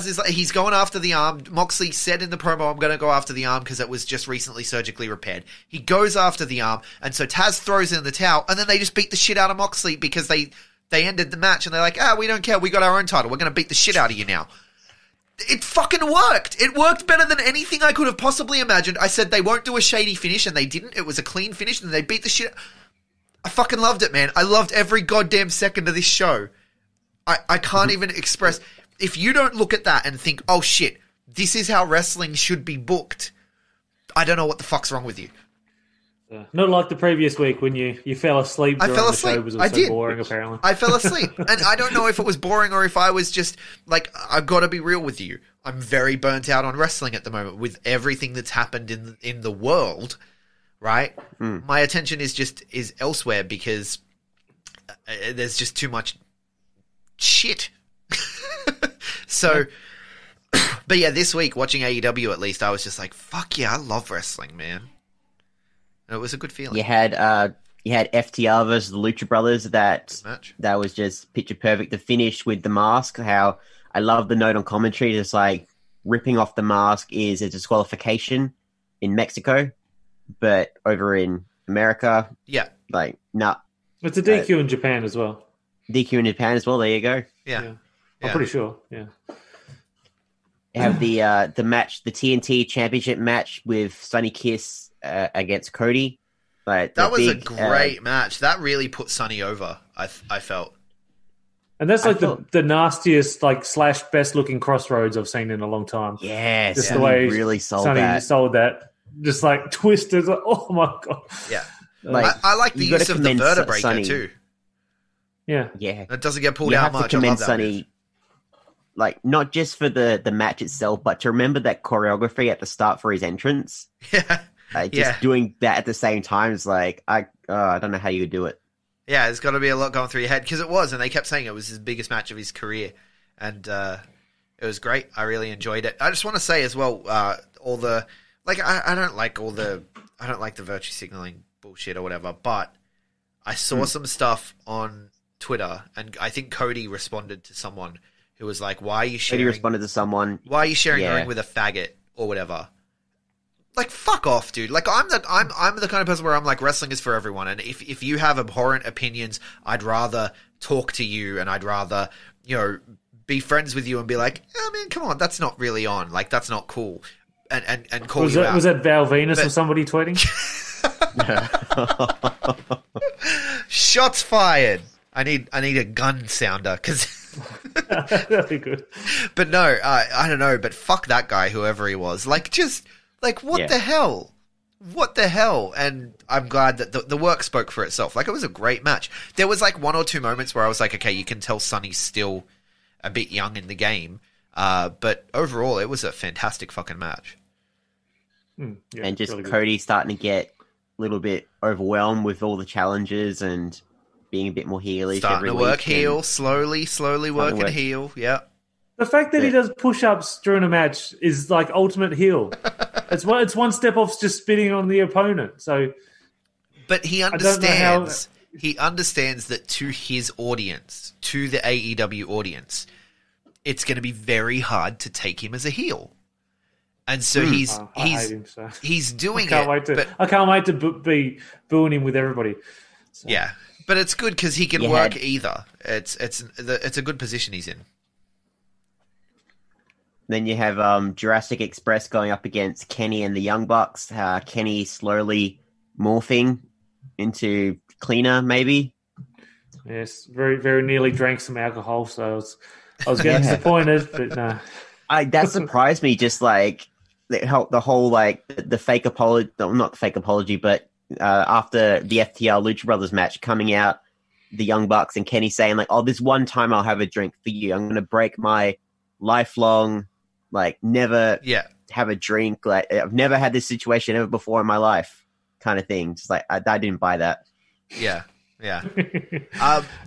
is like, he's going after the arm. Moxley said in the promo, I'm going to go after the arm because it was just recently surgically repaired. He goes after the arm, and so Taz throws in the towel, and then they just beat the shit out of Moxley because they ended the match, and they're like, we don't care, we got our own title, we're going to beat the shit out of you now. It fucking worked. It worked better than anything I could have possibly imagined. I said they won't do a shady finish, and they didn't. It was a clean finish, and they beat the shit. I fucking loved it, man. I loved every goddamn second of this show. I can't even express... If you don't look at that and think, oh shit, this is how wrestling should be booked, I don't know what the fuck's wrong with you. Not like the previous week when you fell asleep during the show because it was so boring, apparently. I fell asleep. And I don't know if it was boring or if I was just, like, I've got to be real with you. I'm very burnt out on wrestling at the moment with everything that's happened in the world, right? My attention is elsewhere because there's just too much shit. So, but yeah, this week, watching AEW at least, I was just like, fuck yeah, I love wrestling, man. And it was a good feeling. You had FTR versus the Lucha Brothers, that was just picture perfect. The finish with the mask, how I love the note on commentary, just like ripping off the mask is a disqualification in Mexico, but over in America, like, nah. It's a DQ in Japan as well. DQ in Japan as well, there you go. Yeah. I'm pretty sure, yeah. You have the match, the TNT Championship match with Sonny Kiss against Cody. Like, that was a great match. That really put Sonny over, I felt. And that's like the nastiest, like, / best looking Crossroads I've seen in a long time. Yes, just the way really sold Sonny sold that. Just like twisted, like, oh my god. Yeah. Like, I like the use of the vertebrae too. Yeah. It doesn't get pulled out much. I love that Sonny. Like, not just for the match itself, but to remember that choreography at the start for his entrance. Just doing that at the same time is like, I don't know how you would do it. Yeah, there's got to be a lot going through your head, because it was, and they kept saying it was his biggest match of his career, and it was great. I really enjoyed it. I just want to say as well, all the, like, I don't like the virtue signaling bullshit or whatever, but I saw some stuff on Twitter, and I think Cody responded to someone who was like, why are you sharing... Cody responded to someone... Why are you sharing a ring with a faggot or whatever? Like, fuck off, dude. Like, I'm the kind of person where I'm like, wrestling is for everyone, and if you have abhorrent opinions, I'd rather talk to you, and I'd rather, be friends with you and be like, I mean, come on, that's not really on. Like, that's not cool. And call you out. Was that Val Venus or somebody tweeting? Shots fired. I need a gun sounder, because... That'd be good. But no, I don't know, but fuck that guy, whoever he was. Like, just, like, what the hell? What the hell? And I'm glad that the work spoke for itself. Like, it was a great match. There was, like, 1 or 2 moments where I was like, okay, you can tell Sonny's still a bit young in the game. But overall, it was a fantastic fucking match. And just really Cody starting to get a little bit overwhelmed with all the challenges and being a bit more heelish. Starting to work heel, slowly working heel. Yeah. The fact that he does push-ups during a match is like ultimate heel. It's one step off just spitting on the opponent. So, but he understands. He understands that to his audience, to the AEW audience, it's going to be very hard to take him as a heel. And so he's doing it. I can't wait to be booing him with everybody. So. Yeah, but it's good because he can work either. It's a good position he's in. Then you have Jurassic Express going up against Kenny and the Young Bucks. Kenny slowly morphing into cleaner, maybe. Yes, very, very nearly drank some alcohol, so I was getting disappointed, but no. That surprised me. Just like the whole like the fake apology, not the fake apology, but after the FTR Lucha Brothers match coming out, the Young Bucks and Kenny saying like, "Oh, this one time I'll have a drink for you. I'm going to break my lifelong." Like, never have a drink. Like, I've never had this situation ever before in my life kind of thing. Just like, I didn't buy that. Yeah.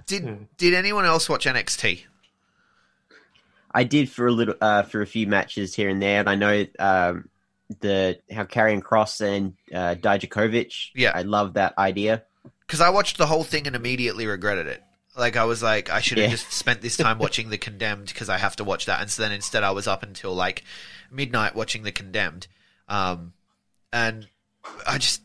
Did anyone else watch NXT? I did for a few matches here and there. And I know how Karrion Kross and Dijakovic. Yeah. I love that idea. Because I watched the whole thing and immediately regretted it. Like, I was like, I should have just spent this time watching The Condemned because I have to watch that. And so then instead I was up until, like, midnight watching The Condemned. And I just,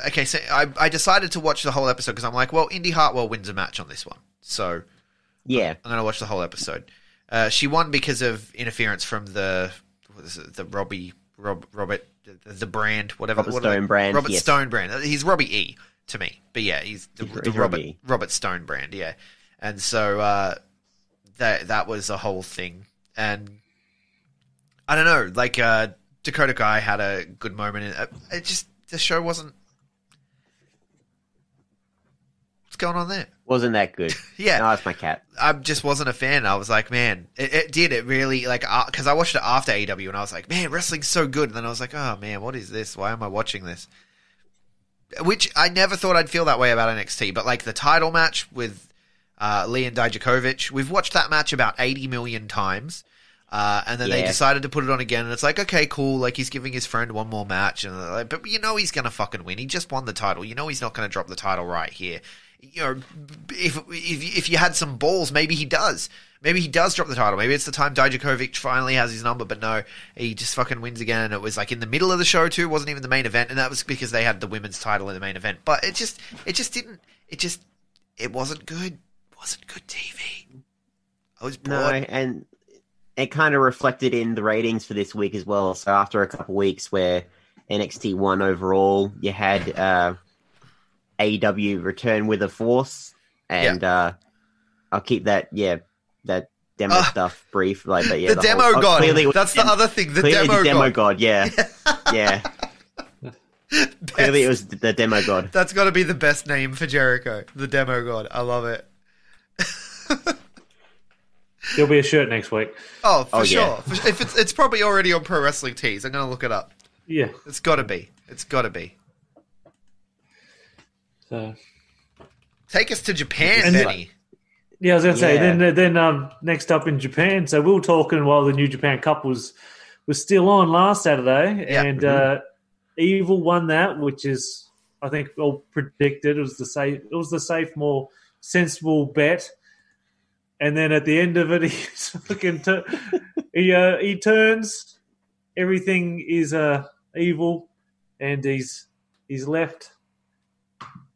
okay, so I decided to watch the whole episode because I'm like, well, Indy Hartwell wins a match on this one. So, I'm going to watch the whole episode. She won because of interference from the Robert, the brand, whatever. Robert Stone brand. Robert Stone brand. He's Robbie E. to me. But yeah, he's the Robert Stone brand, yeah. And so that was the whole thing. And I don't know, like Dakota Kai had a good moment. It just, the show wasn't... What's going on there? Wasn't that good. Yeah. No, that's my cat. I just wasn't a fan. I was like, man, it really, like, because I watched it after AEW and I was like, man, wrestling's so good. And then I was like, oh man, what is this? Why am I watching this? Which I never thought I'd feel that way about NXT, but like the title match with Lee and Dijakovic, we've watched that match about 80 million times. And then they decided to put it on again, and it's like, okay, cool, like he's giving his friend one more match, and like, but you know he's going to fucking win. He just won the title. You know he's not going to drop the title right here. You know, if you had some balls, maybe he does. Maybe he does drop the title. Maybe it's the time Dijakovic finally has his number, but no, he just fucking wins again. And it was like in the middle of the show too, wasn't even the main event, and that was because they had the women's title in the main event. But it wasn't good. It wasn't good TV. I was bored. No, and it kind of reflected in the ratings for this week as well. So after a couple of weeks where NXT won overall, you had AEW return with a force, and I'll keep that demo stuff brief. Like, but the DemoGod. That's the other thing. The DemoGod. Yeah. Clearly, it was the DemoGod. That's got to be the best name for Jericho. The DemoGod. I love it. There'll be a shirt next week. Oh, for sure. Yeah. If it's probably already on Pro Wrestling Tees. I'm going to look it up. Yeah. It's got to be. It's got to be. So, take us to Japan, Benny. Yeah, I was going to say, then next up in Japan, so we were talking while the New Japan Cup was still on last Saturday, and Evil won that, which is, I think, all predicted. It was the safe, more sensible bet. And then at the end of it, he turns. Everything is evil, and he's left.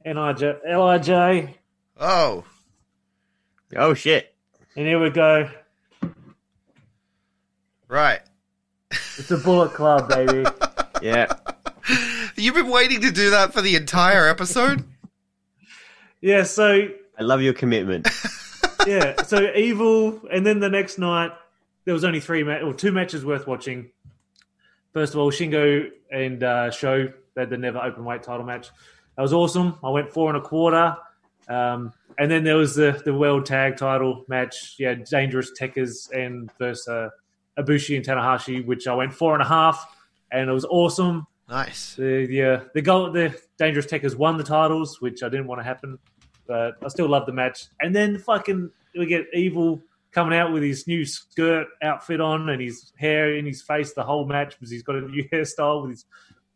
LIJ. Oh shit! And here we go. Right. It's a Bullet Club, baby. Yeah. You've been waiting to do that for the entire episode? Yeah. So I love your commitment. Yeah, so Evil, and then the next night, there was only two matches worth watching. First of all, Shingo and Sho, they had the never open weight title match. That was awesome. I went 4 1/4. And then there was the world tag title match. Yeah, Dangerous Tekkers and versus Ibushi and Tanahashi, which I went 4.5, and it was awesome. Nice. The Dangerous Tekkers won the titles, which I didn't want to happen, but I still love the match. And then fucking we get Evil coming out with his new skirt outfit on and his hair in his face the whole match because he's got a new hairstyle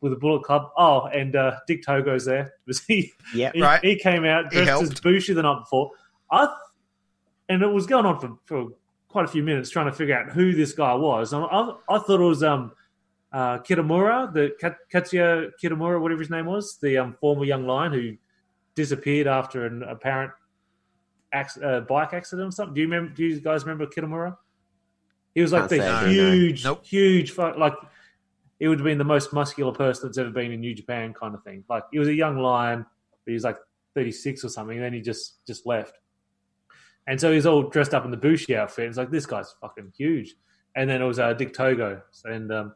with a Bullet Club. Oh, and Dick Togo's there. He came out dressed as Bushi the night before. And it was going on for quite a few minutes trying to figure out who this guy was. And I thought it was Kitamura, Katsuya Kitamura, whatever his name was, the former young lion who disappeared after an apparent bike accident or something. Do you guys remember Kitamura? He was like huge, like he would have been the most muscular person that's ever been in New Japan kind of thing. Like he was a young lion, but he was like 36 or something, and then he just left. And so he's all dressed up in the Bushi outfit. It's like, this guy's fucking huge. And then it was Dick Togo, and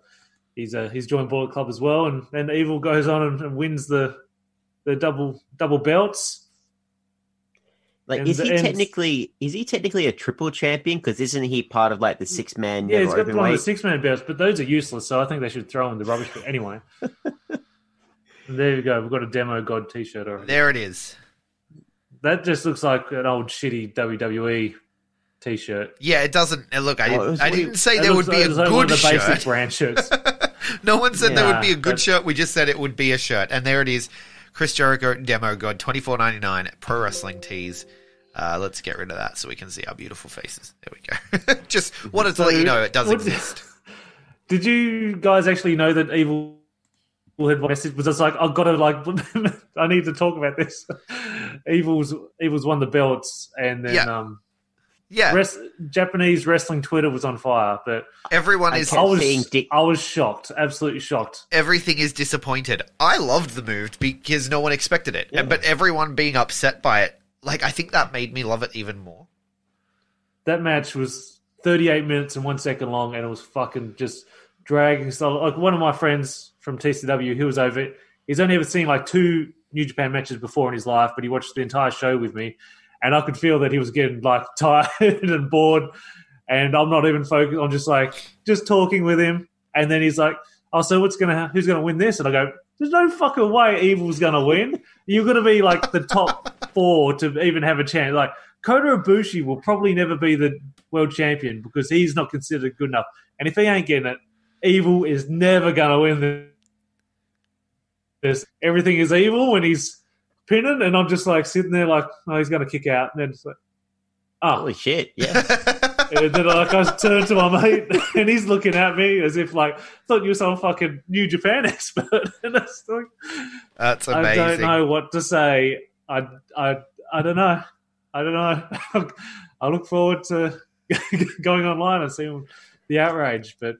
he's joined Bullet Club as well. And then Evil goes on and wins the double belts. Like, is he technically a triple champion? Because isn't he part of like the 6-man? Yeah, he's got one of the 6-man belts, but those are useless. So I think they should throw in the rubbish. But anyway, and there you go. We've got a DemoGod T-shirt already. There it is. That just looks like an old shitty WWE T-shirt. Yeah, it doesn't. Look, I didn't say there would be a good shirt. Basic brand shirts. No one said there would be a good shirt. We just said it would be a shirt, and there it is. Chris Jericho DemoGod, $24.99 Pro Wrestling Tees. Let's get rid of that so we can see our beautiful faces. There we go. Just wanted to let you know it does exist. Did you guys actually know that Evil had message? Was just like, I've got to I need to talk about this. Evil's won the belts, and then Japanese wrestling Twitter was on fire, but everyone is. I was shocked, absolutely shocked. Everything is disappointed. I loved the move because no one expected it, but everyone being upset by it, like, I think that made me love it even more. That match was 38 minutes and 1 second long, and it was fucking just dragging. So, like, one of my friends from TCW, who was over it, he's only ever seen like 2 New Japan matches before in his life, but he watched the entire show with me. And I could feel that he was getting like tired and bored, and I'm not even focused. I'm just talking with him, and then he's like, "Oh, so who's gonna win this?" And I go, "There's no fucking way Evil's gonna win. You're gonna be like the top 4 to even have a chance. Like Kota Ibushi will probably never be the world champion because he's not considered good enough. And if he ain't getting it, Evil is never gonna win this. Everything is Evil when he's pinning, and I'm just like sitting there like, oh, he's going to kick out. And then it's like, oh. Holy shit, yeah. And then I turn to my mate, and he's looking at me as if like, thought you were some fucking New Japan expert. And that's like, that's amazing. I don't know what to say. I don't know. I look forward to going online and seeing the outrage. But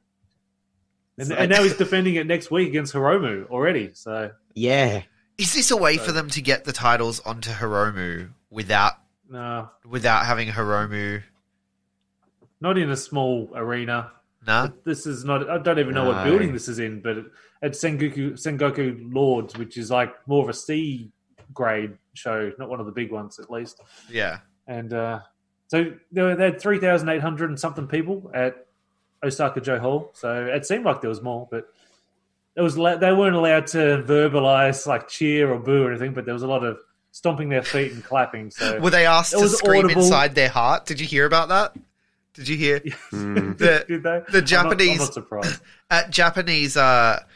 and now he's defending it next week against Hiromu already. So yeah. Is this a way for them to get the titles onto Hiromu without having Hiromu? Not in a small arena. No? This is not... I don't even know what building this is in, but it's Sengoku Lords, which is like more of a C grade show, not one of the big ones at least. Yeah. And so they had 3,800 and something people at Osaka Joe Hall, so it seemed like there was more, but... They weren't allowed to verbalize like cheer or boo or anything, but there was a lot of stomping their feet and clapping. So were they asked to scream inside their heart? Did you hear about that? Did you hear? Did they? The Japanese. I'm not surprised. At Japanese, pardon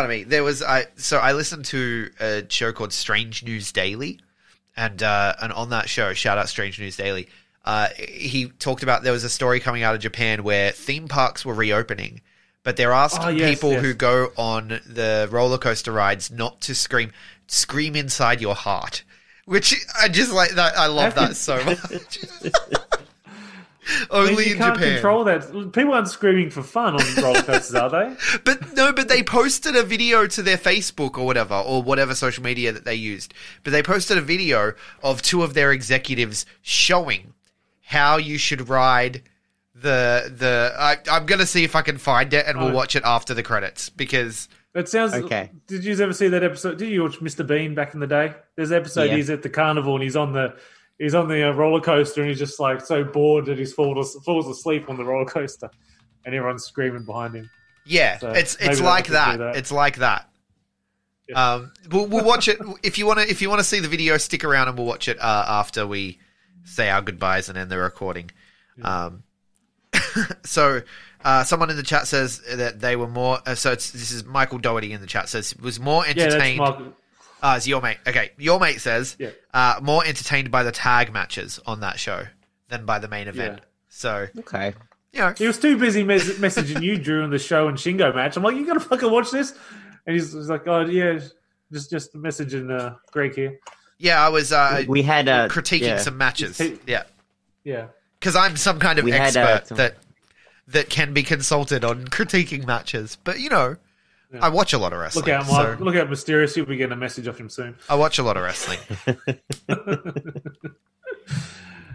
me. There was I listened to a show called Strange News Daily, and on that show, shout out Strange News Daily. He talked about there was a story coming out of Japan where theme parks were reopening. But they're asking people who go on the roller coaster rides not to scream inside your heart, which I just like that. I love that so much. Only in Japan. You can't control that. People aren't screaming for fun on roller coasters, are they? But they posted a video to their Facebook or whatever social media that they used. But they posted a video of 2 of their executives showing how you should ride I'm going to see if I can find it, and we'll watch it after the credits, because It sounds Okay. Did you ever see that episode? Did you watch Mr. Bean back in the day? There's an episode Yeah. he's at the carnival and he's on the roller coaster and he's just like so bored that he falls asleep on the roller coaster, and everyone's screaming behind him. Yeah, So it's maybe like I could do that. It's like that. Yeah. We'll watch it if you want to see the video. Stick around and we'll watch it after we say our goodbyes and end the recording. Yeah. So someone in the chat says that they were more. This is Michael Doherty in the chat says was more entertained. Yeah, that's Michael. It's your mate. Okay, your mate says more entertained by the tag matches on that show than by the main event. Yeah. So Okay. you know, He was too busy messaging you during the show and Shingo match. I'm like, you gotta fucking watch this, and he's like, oh yeah, just messaging Greg here. yeah, I was We had critiquing some matches. Yeah. Yeah. Because I'm some kind of We had, expert that can be consulted on critiquing matches. But, you know, I watch a lot of wrestling. Look out, Mysterious. You'll be getting a message off him soon. I watch a lot of wrestling.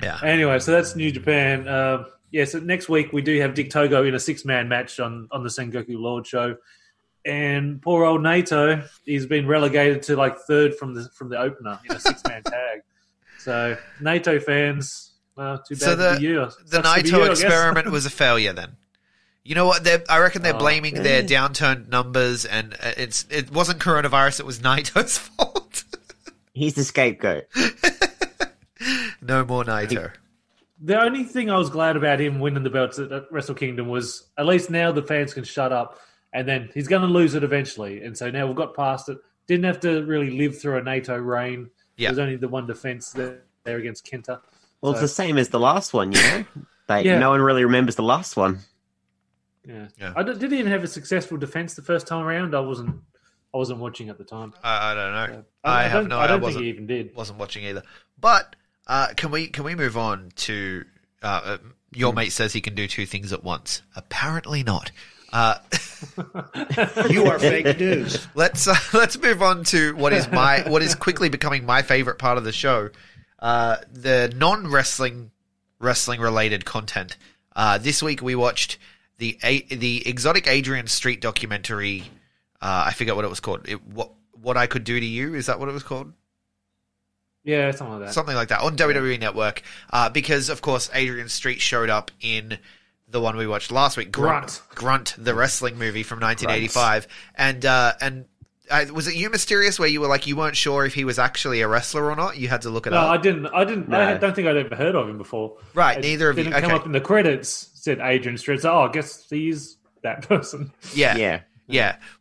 Yeah. Anyway, so that's New Japan. So next week we do have Dick Togo in a 6-man match on the Sengoku Lord show. And poor old Naito, he's been relegated to like third from the opener in a 6-man tag. So, Naito fans... too bad for you. The Naito experiment was a failure then. You know what? I reckon they're blaming their downturned numbers, and it wasn't coronavirus, it was Naito's fault. He's the scapegoat. No more Naito. The only thing I was glad about him winning the belts at Wrestle Kingdom was at least now the fans can shut up, and then he's going to lose it eventually. And so now we've got past it. Didn't have to really live through a Naito reign. Yeah. There's only the one defense there against Kenta. Well, it's the same as the last one, you know? Yeah. No one really remembers the last one. Yeah. Yeah. Did he even have a successful defense the first time around? I wasn't watching at the time. I don't know. I don't think I he even did. wasn't watching either. But can we move on to your mate says he can do two things at once? Apparently not. You are fake news. Let's move on to what is quickly becoming my favorite part of the show. The non-wrestling related content. This week we watched the Exotic Adrian Street documentary. I forget what it was called. What I Could Do to You, is that what it was called? Yeah, something like that. Something like that on WWE Network. Because of course Adrian Street showed up in the one we watched last week, Grunt, the wrestling movie from 1985, and was it you, Mysterious, where you were like you weren't sure if he was actually a wrestler or not? You had to look it up. No, I didn't. No. I don't think I'd ever heard of him before. Right, neither of you. Didn't come up in the credits. Said Adrian Street. So, I guess he's that person. Yeah.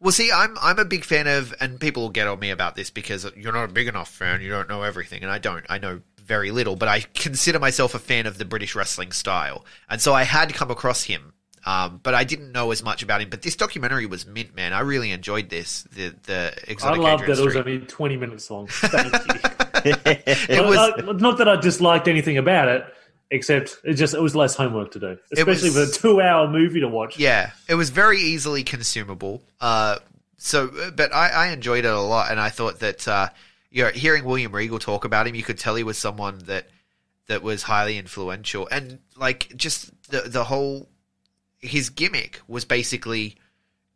Well, see, I'm a big fan of, and people will get on me about this because you're not a big enough fan. You don't know everything, and I don't. I know very little, but I consider myself a fan of the British wrestling style, and so I had come across him. But I didn't know as much about him. But this documentary was mint, man. I really enjoyed this. The Exotic I loved Adrian that it was Street. only 20 minutes long. Thank you. It was Not that I disliked anything about it, except it was less homework to do, especially with a 2-hour movie to watch. Yeah, it was very easily consumable. But I enjoyed it a lot, and I thought that hearing William Regal talk about him, you could tell he was someone that was highly influential, and like just the whole. His gimmick was basically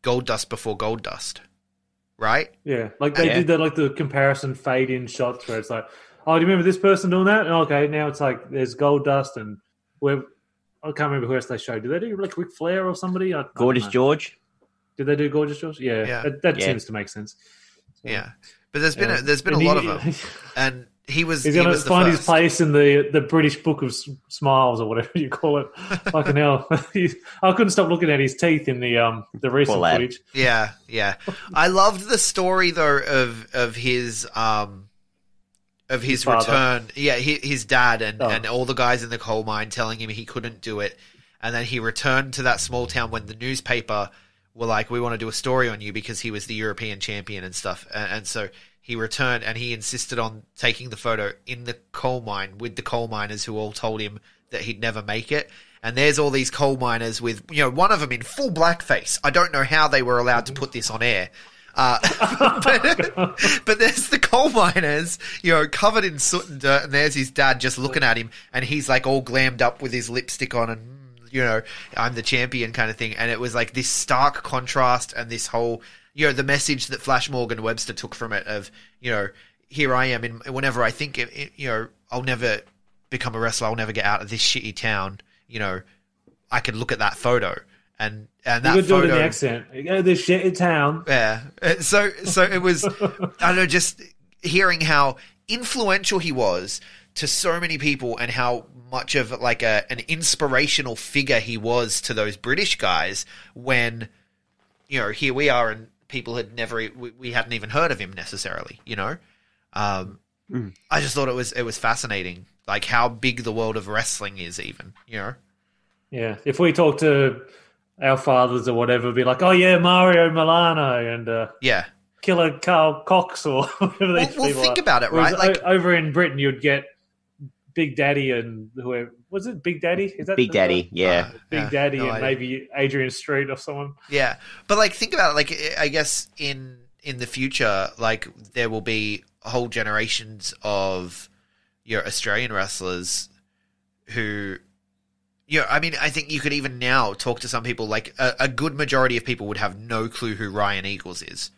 Gold Dust before Gold Dust, right? Yeah, like they did that, like the comparison fade-in shots where it's like, oh, do you remember this person doing that? And okay, now it's like there's Gold Dust and I can't remember who else they showed. Did they do like Ric Flair or somebody? Gorgeous George? Did they do Gorgeous George? Yeah. That seems to make sense. So, yeah, but there's been a lot of them, and he's going to find his first. place in the British Book of Smiles or whatever you call it. Fucking hell. I couldn't stop looking at his teeth in the recent footage. Yeah. I loved the story though of his return. Yeah, his dad and all the guys in the coal mine telling him he couldn't do it, and then he returned to that small town when the newspaper were like, "We want to do a story on you," because he was the European champion and stuff, and so. He returned and he insisted on taking the photo in the coal mine with the coal miners who all told him that he'd never make it. And there's all these coal miners with, one of them in full blackface. I don't know how they were allowed to put this on air. But there's the coal miners, covered in soot and dirt, and there's his dad just looking at him, and he's like all glammed up with his lipstick on and, I'm the champion kind of thing. And it was like this stark contrast and this whole the message that Flash Morgan Webster took from it of, here I am, whenever I think, I'll never become a wrestler, I'll never get out of this shitty town, I could look at that photo. And that you could do photo, it in the accent. You go to this shitty town. Yeah. So it was, I don't know, just hearing how influential he was to so many people and how much of like an inspirational figure he was to those British guys when, here we are and people had we hadn't even heard of him necessarily, I just thought it was fascinating, like how big the world of wrestling is even, Yeah. If we talk to our fathers or whatever, it'd be like, oh yeah, Mario Milano and Killer Carl Cox or whatever these people think are. about it, right? Like over in Britain, you'd get Big Daddy and whoever was it? Big Daddy? Is that Big Daddy? Yeah, Big Daddy and idea. maybe Adrian Street or someone. Yeah, but like think about it. Like I guess in the future, like there will be whole generations of Australian wrestlers who. I mean, I think you could even now talk to some people, like a good majority of people would have no clue who Ryan Eagles is,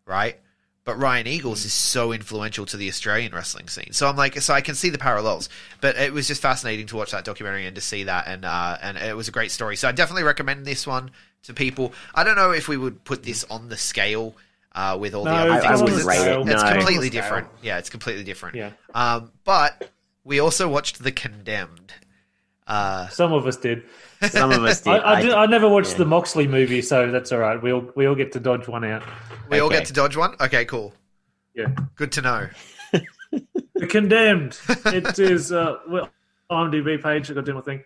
right? But Ryan Eagles is so influential to the Australian wrestling scene. So I'm like, so I can see the parallels. But it was just fascinating to watch that documentary and to see that, and it was a great story. So I definitely recommend this one to people. I don't know if we would put this on the scale with all the other things. I wouldn't rate it. It's No. completely different. Yeah, it's completely different. Yeah. But we also watched The Condemned. Some of us did. Some of us did. I never watched the Moxley movie, so that's all right. We all get to dodge one out. We all get to dodge one? Okay, cool. Yeah. Good to know. The Condemned. It is IMDb page. I got to do my thing.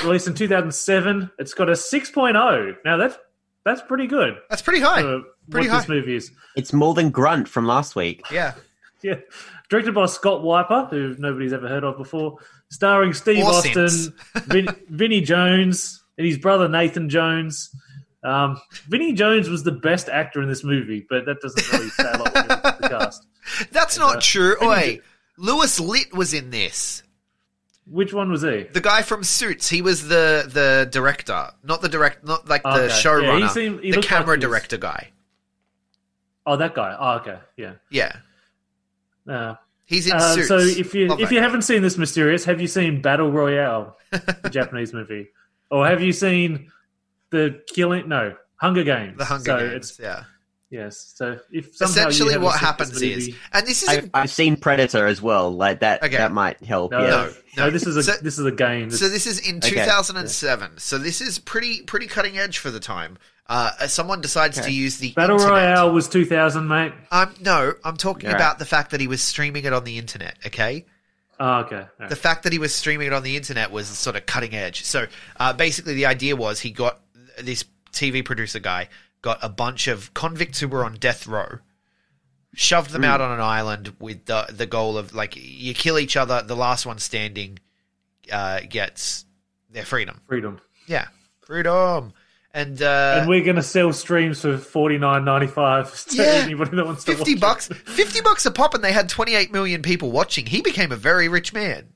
Released in 2007. It's got a 6.0. Now that's pretty good. That's pretty high. Pretty high. This movie is. It's more than Grunt from last week. Yeah. Yeah. Directed by Scott Weiper, who nobody's ever heard of before. Starring Steve Austin, Vinnie Jones, and his brother Nathan Jones. Vinnie Jones was the best actor in this movie, but that doesn't really say a lot when you look at the cast. That's not true. Wait, Lewis Litt was in this. Which one was he? The guy from Suits. He was the director, not the showrunner. He the camera like director guy. Oh, that guy. Oh, okay. Yeah. Yeah. He's in Suits. So if you haven't seen this Mysterious, have you seen Battle Royale, the Japanese movie, or have you seen Hunger Games? The Hunger Games. Yeah. Yes. So if somehow essentially you what haven't happens seen this is, movie, and this is I've seen Predator as well. Like that. Okay. That might help. No, yeah. this is a game. So this is in 2007. So this is pretty cutting edge for the time. Someone decides to use the Battle internet. Royale was 2000, mate. No, I'm talking about the fact that he was streaming it on the internet, okay? Oh, okay. Right. The fact that he was streaming it on the internet was sort of cutting edge. So basically the idea was he got this TV producer guy, got a bunch of convicts who were on death row, shoved them out on an island with the goal of, like, you kill each other, the last one standing gets their freedom. Yeah, freedom. And we're going to sell streams for $49.95 to anybody that wants to watch $50. $50 a pop, and they had 28 million people watching. He became a very rich man.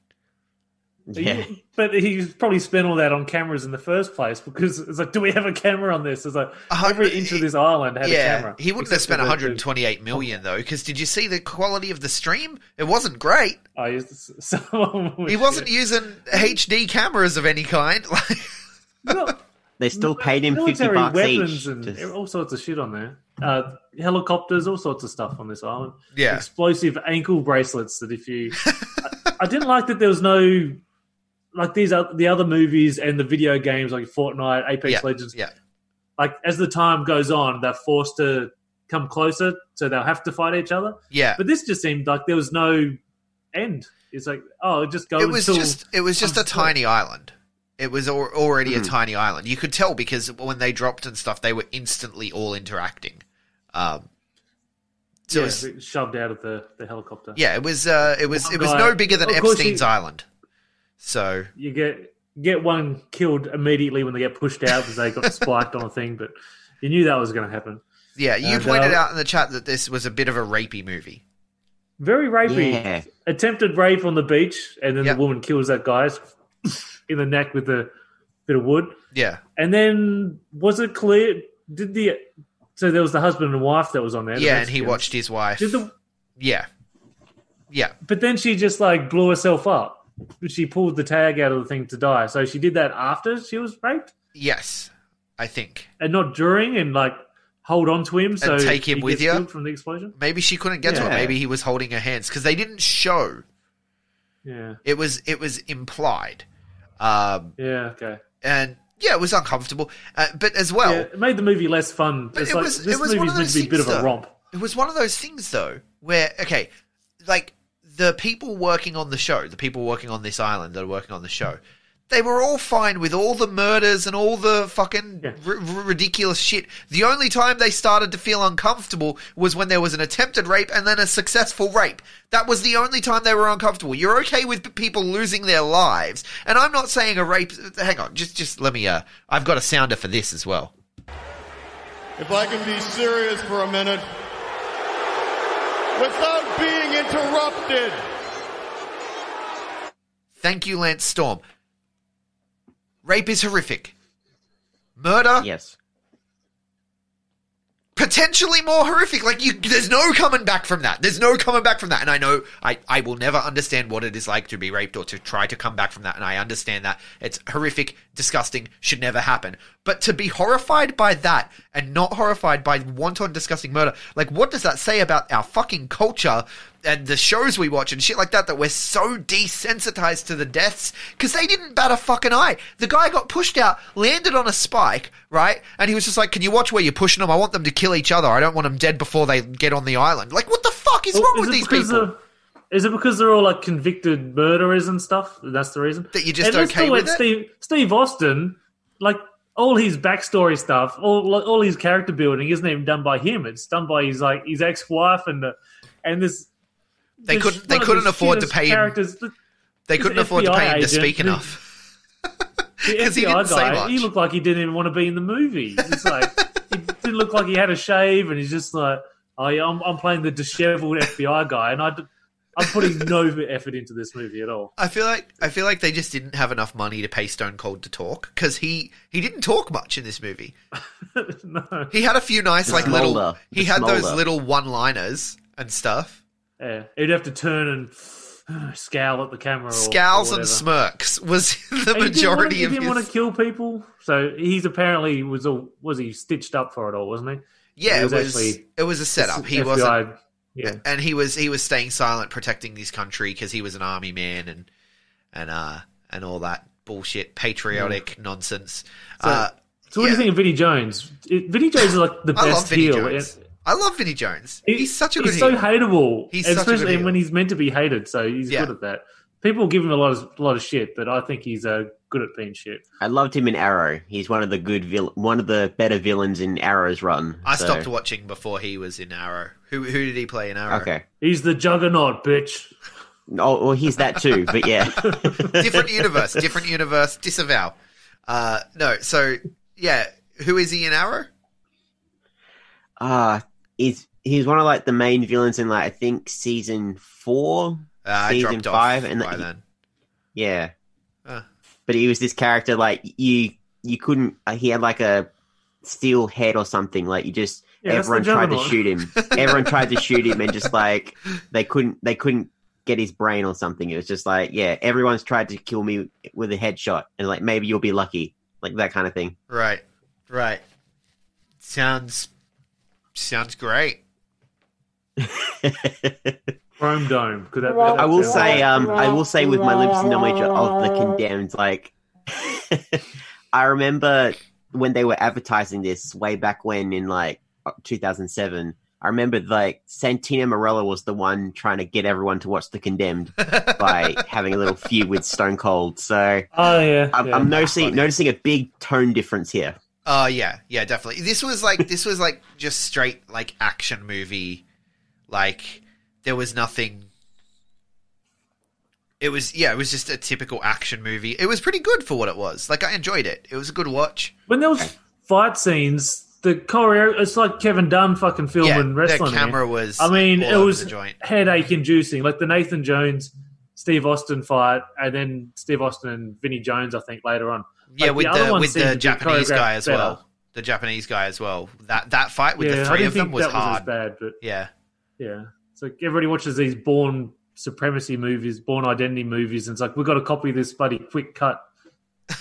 Yeah. But he probably spent all that on cameras in the first place, because it's like, do we have a camera on this? It's like every inch of this island had a camera. He wouldn't have spent 128 million though, because did you see the quality of the stream? It wasn't great. He wasn't using HD cameras of any kind. They still paid him $50 each. And all sorts of shit on there. Helicopters, all sorts of stuff on this island. Yeah. Explosive ankle bracelets that if you... I didn't like that there was no... Like the other movies and the video games like Fortnite, Apex Legends. Yeah. Like as the time goes on, they're forced to come closer, so they'll have to fight each other. Yeah. But this just seemed like there was no end. It's like, just go. It was just a tiny island. It was already a tiny island. You could tell because when they dropped and stuff, they were instantly all interacting. So it was shoved out of the helicopter. Yeah, it was no bigger than Epstein's Island. So you get one killed immediately when they get pushed out because they got spiked on a thing, but you knew that was going to happen. Yeah, you pointed out in the chat that this was a bit of a rapey movie. Very rapey. Yeah. Attempted rape on the beach, and then the woman kills that guy in the neck with a bit of wood. Yeah. And then was it clear? Did the So there was the husband and wife that was on there. Yeah, and he watched his wife. Yeah. But then she just like blew herself up. She pulled the tag out of the thing to die. So she did that after she was raped? Yes, I think. And not during, and like hold on to him so and take him he with gets you killed from the explosion? Maybe she couldn't get to him. Maybe he was holding her hands because they didn't show. Yeah. It was implied. Okay. And yeah, it was uncomfortable. But as well, it made the movie less fun. It's like, this movie's meant to be a bit of a romp. It was one of those things, though, where, okay, like, the people working on the show, the people working on this island that are working on the show, they were all fine with all the murders and all the fucking ridiculous shit. The only time they started to feel uncomfortable was when there was an attempted rape and then a successful rape. That was the only time they were uncomfortable. You're okay with people losing their lives. And I'm not saying a rape... Hang on, just let me... I've got a sounder for this as well. If I can be serious for a minute... without being interrupted. Thank you, Lance Storm. Rape is horrific. Murder? Yes. Potentially more horrific. Like, there's no coming back from that. There's no coming back from that. And I know I will never understand what it is like to be raped or to try to come back from that. And I understand that. It's horrific, disgusting, should never happen. But to be horrified by that and not horrified by wanton, disgusting murder, like, what does that say about our fucking culture and the shows we watch and shit like that we're so desensitized to the deaths? Because they didn't bat a fucking eye. The guy got pushed out, landed on a spike, right? And he was just like, can you watch where you're pushing them? I want them to kill each other. I don't want them dead before they get on the island. Like, what the fuck is wrong with these people? Is it because they're all like convicted murderers and stuff? That's the reason? That you're just okay with it? Steve Austin, like, all his backstory stuff, all his character building isn't even done by him. It's done by his ex-wife and this... They couldn't afford to pay him. They couldn't afford to pay him to speak enough. Because he didn't say much. He looked like he didn't even want to be in the movie. It's like he didn't look like he had a shave, and he's just like, "Oh yeah, I'm playing the disheveled FBI guy," and I'm putting no effort into this movie at all. I feel like they just didn't have enough money to pay Stone Cold to talk because he didn't talk much in this movie. No, he had a few nice He had those little one-liners and stuff. Yeah, he'd have to turn and scowl at the camera. Scowls and smirks was the majority of his... He didn't want to kill people, so he's apparently was he stitched up for it all, wasn't he? Yeah, it was a setup. He FBI, wasn't... Yeah. And he was staying silent, protecting his country because he was an army man and all that bullshit, patriotic nonsense. So what do you think of Vinnie Jones? Vinnie Jones is like the best heel. I love Vinnie Jones. He's such a good heel. heel. He's so hateable, especially when he's meant to be hated. So he's good at that. People give him a lot of shit, but I think he's good at being shit. I loved him in Arrow. He's one of the better villains in Arrow's run. I stopped watching before he was in Arrow. Who did he play in Arrow? Okay, he's the Juggernaut, bitch. Oh, well, he's that too. But yeah, different universe. Disavow. No. So yeah, who is he in Arrow? He's one of like the main villains in like I think season 4, season 5, and then. Yeah. But he was this character like you couldn't. He had like a steel head or something. Like you just everyone tried to shoot him. Everyone tried to shoot him, and just like they couldn't get his brain or something. It was just like everyone's tried to kill me with a headshot, and like maybe you'll be lucky, like that kind of thing. Right. Sounds great. Chrome Dome. I will say with my limited knowledge of the Condemned, like I remember when they were advertising this way back when in like 2007. I remember like Santino Marella was the one trying to get everyone to watch The Condemned by having a little feud with Stone Cold. So I'm noticing a big tone difference here. Yeah, definitely. This was like just straight like action movie. Like there was nothing. It was just a typical action movie. It was pretty good for what it was. Like I enjoyed it. It was a good watch. When there was fight scenes, the choreo, it's like Kevin Dunn fucking filming wrestling. The camera was. I mean, it was headache inducing. Like the Nathan Jones, Steve Austin fight, and then Steve Austin and Vinnie Jones. I think later on. Yeah, with the Japanese guy as well. the Japanese guy as well. That fight with the three of them was hard. Was bad, but yeah. It's like everybody watches these Bourne Supremacy movies, Bourne Identity movies, and it's like we've got to copy this bloody quick cut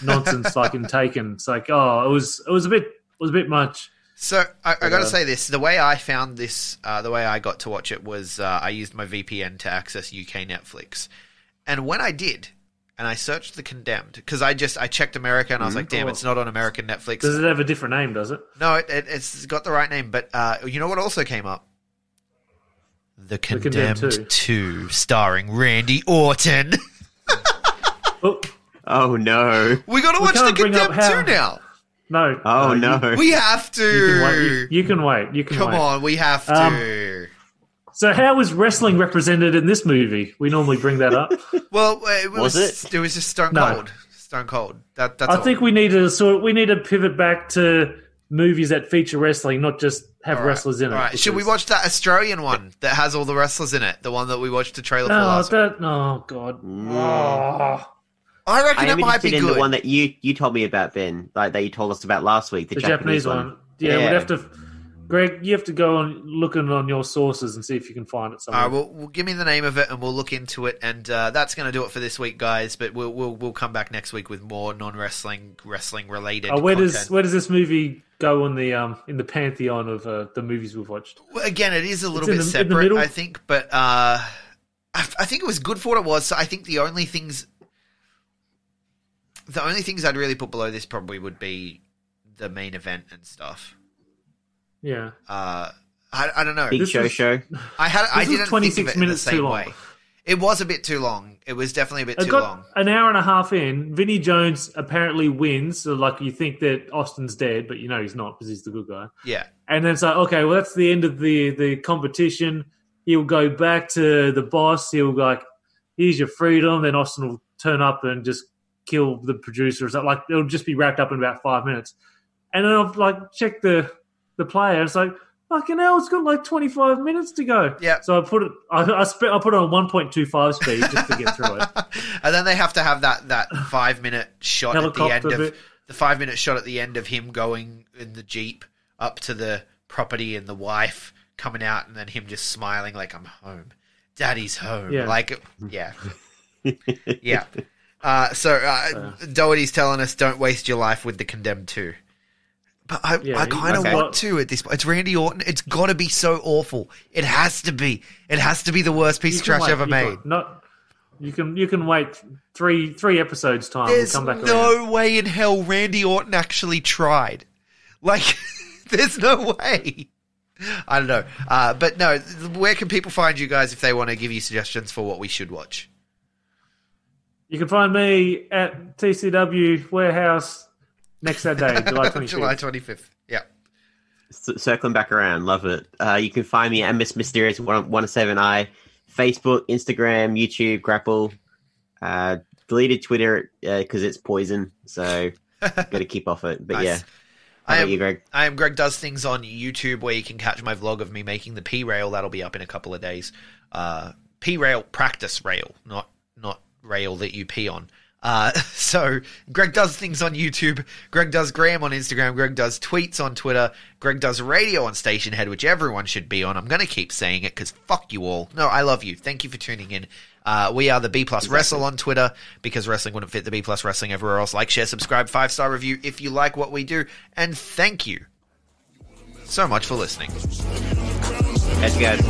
nonsense like in Taken. It's like, it was a bit much. So I got to say this: the way I found this, the way I got to watch it was I used my VPN to access UK Netflix, and when I did, and I searched The Condemned because I checked America and I was like, damn, it's not on American Netflix. Does it have a different name? Does it? No, it's got the right name. But you know what also came up? The Condemned 2, starring Randy Orton. Oh no! We got to watch The Condemned 2 now. No. Oh no! We have to. You can wait. Come on, we have to. So how was wrestling represented in this movie? We normally bring that up. Well, it was just Stone Cold. Stone Cold. That's I think we need to pivot back to movies that feature wrestling, not just have wrestlers in it. All right. Should we watch that Australian one that has all the wrestlers in it? The one that we watched the trailer for last week? Oh God. Oh. I reckon it might be good. In the one that you told me about, Ben, like that you told us about last week, the Japanese one. Yeah, we'd have to. Greg, you have to go on looking on your sources and see if you can find it somewhere. All right, well, give me the name of it and we'll look into it. And that's going to do it for this week, guys. But we'll come back next week with more wrestling related. Where does this movie go in the pantheon of the movies we've watched? Well, again, it is a little bit separate, I think. But I think it was good for what it was. So I think the only things I'd really put below this probably would be the main event and stuff. Yeah. I don't know. Big Show. I didn't 26 think of it minutes in the same too long. way. It was a bit too long. It was definitely a bit too long. An hour and a half in, Vinnie Jones apparently wins. So like you think that Austin's dead, but you know he's not because he's the good guy. Yeah. And then it's like, okay, well that's the end of the competition. He'll go back to the boss. He'll be like, here's your freedom. Then Austin will turn up and just kill the producer. So like it'll just be wrapped up in about 5 minutes. And then I'll like check the player. It's like, fucking hell, it's got like 25 minutes to go. Yeah. So I put it on 1.25 speed just to get through it. And then they have to have that 5 minute shot at the end Helicopter of bit. the 5 minute shot at the end of him going in the Jeep up to the property and the wife coming out and then him just smiling like, I'm home. Daddy's home. Yeah. Like, yeah. Yeah. Doherty's telling us don't waste your life with The Condemned 2. But I kind of want to at this point. It's Randy Orton. It's got to be so awful. It has to be. It has to be the worst piece of trash ever made. You can wait three episodes time. There's come back no way in hell Randy Orton actually tried. Like, there's no way. I don't know. But no, where can people find you guys if they want to give you suggestions for what we should watch? You can find me at TCW Warehouse next Saturday, July 25th. July 25th, yeah. Circling back around, love it. You can find me at Mr Myster1ous, Facebook, Instagram, YouTube, Grapple. Deleted Twitter because it's poison, so got to keep off it. But nice. Yeah. How about you, Greg? I am Greg Does Things on YouTube, where you can catch my vlog of me making the P-Rail. That'll be up in a couple of days. P-Rail, practice rail, not rail that you pee on. So Greg Does Things on YouTube, Greg Does Graham on Instagram, Greg Does Tweets on Twitter, Greg Does Radio on Station Head, which everyone should be on. I'm going to keep saying it because fuck you all. No, I love you. Thank you for tuning in. We are the B Plus Wrestle on Twitter because wrestling wouldn't fit the B Plus Wrestling everywhere else. Like, share, subscribe, 5-star review if you like what we do. And thank you so much for listening. Catch you guys.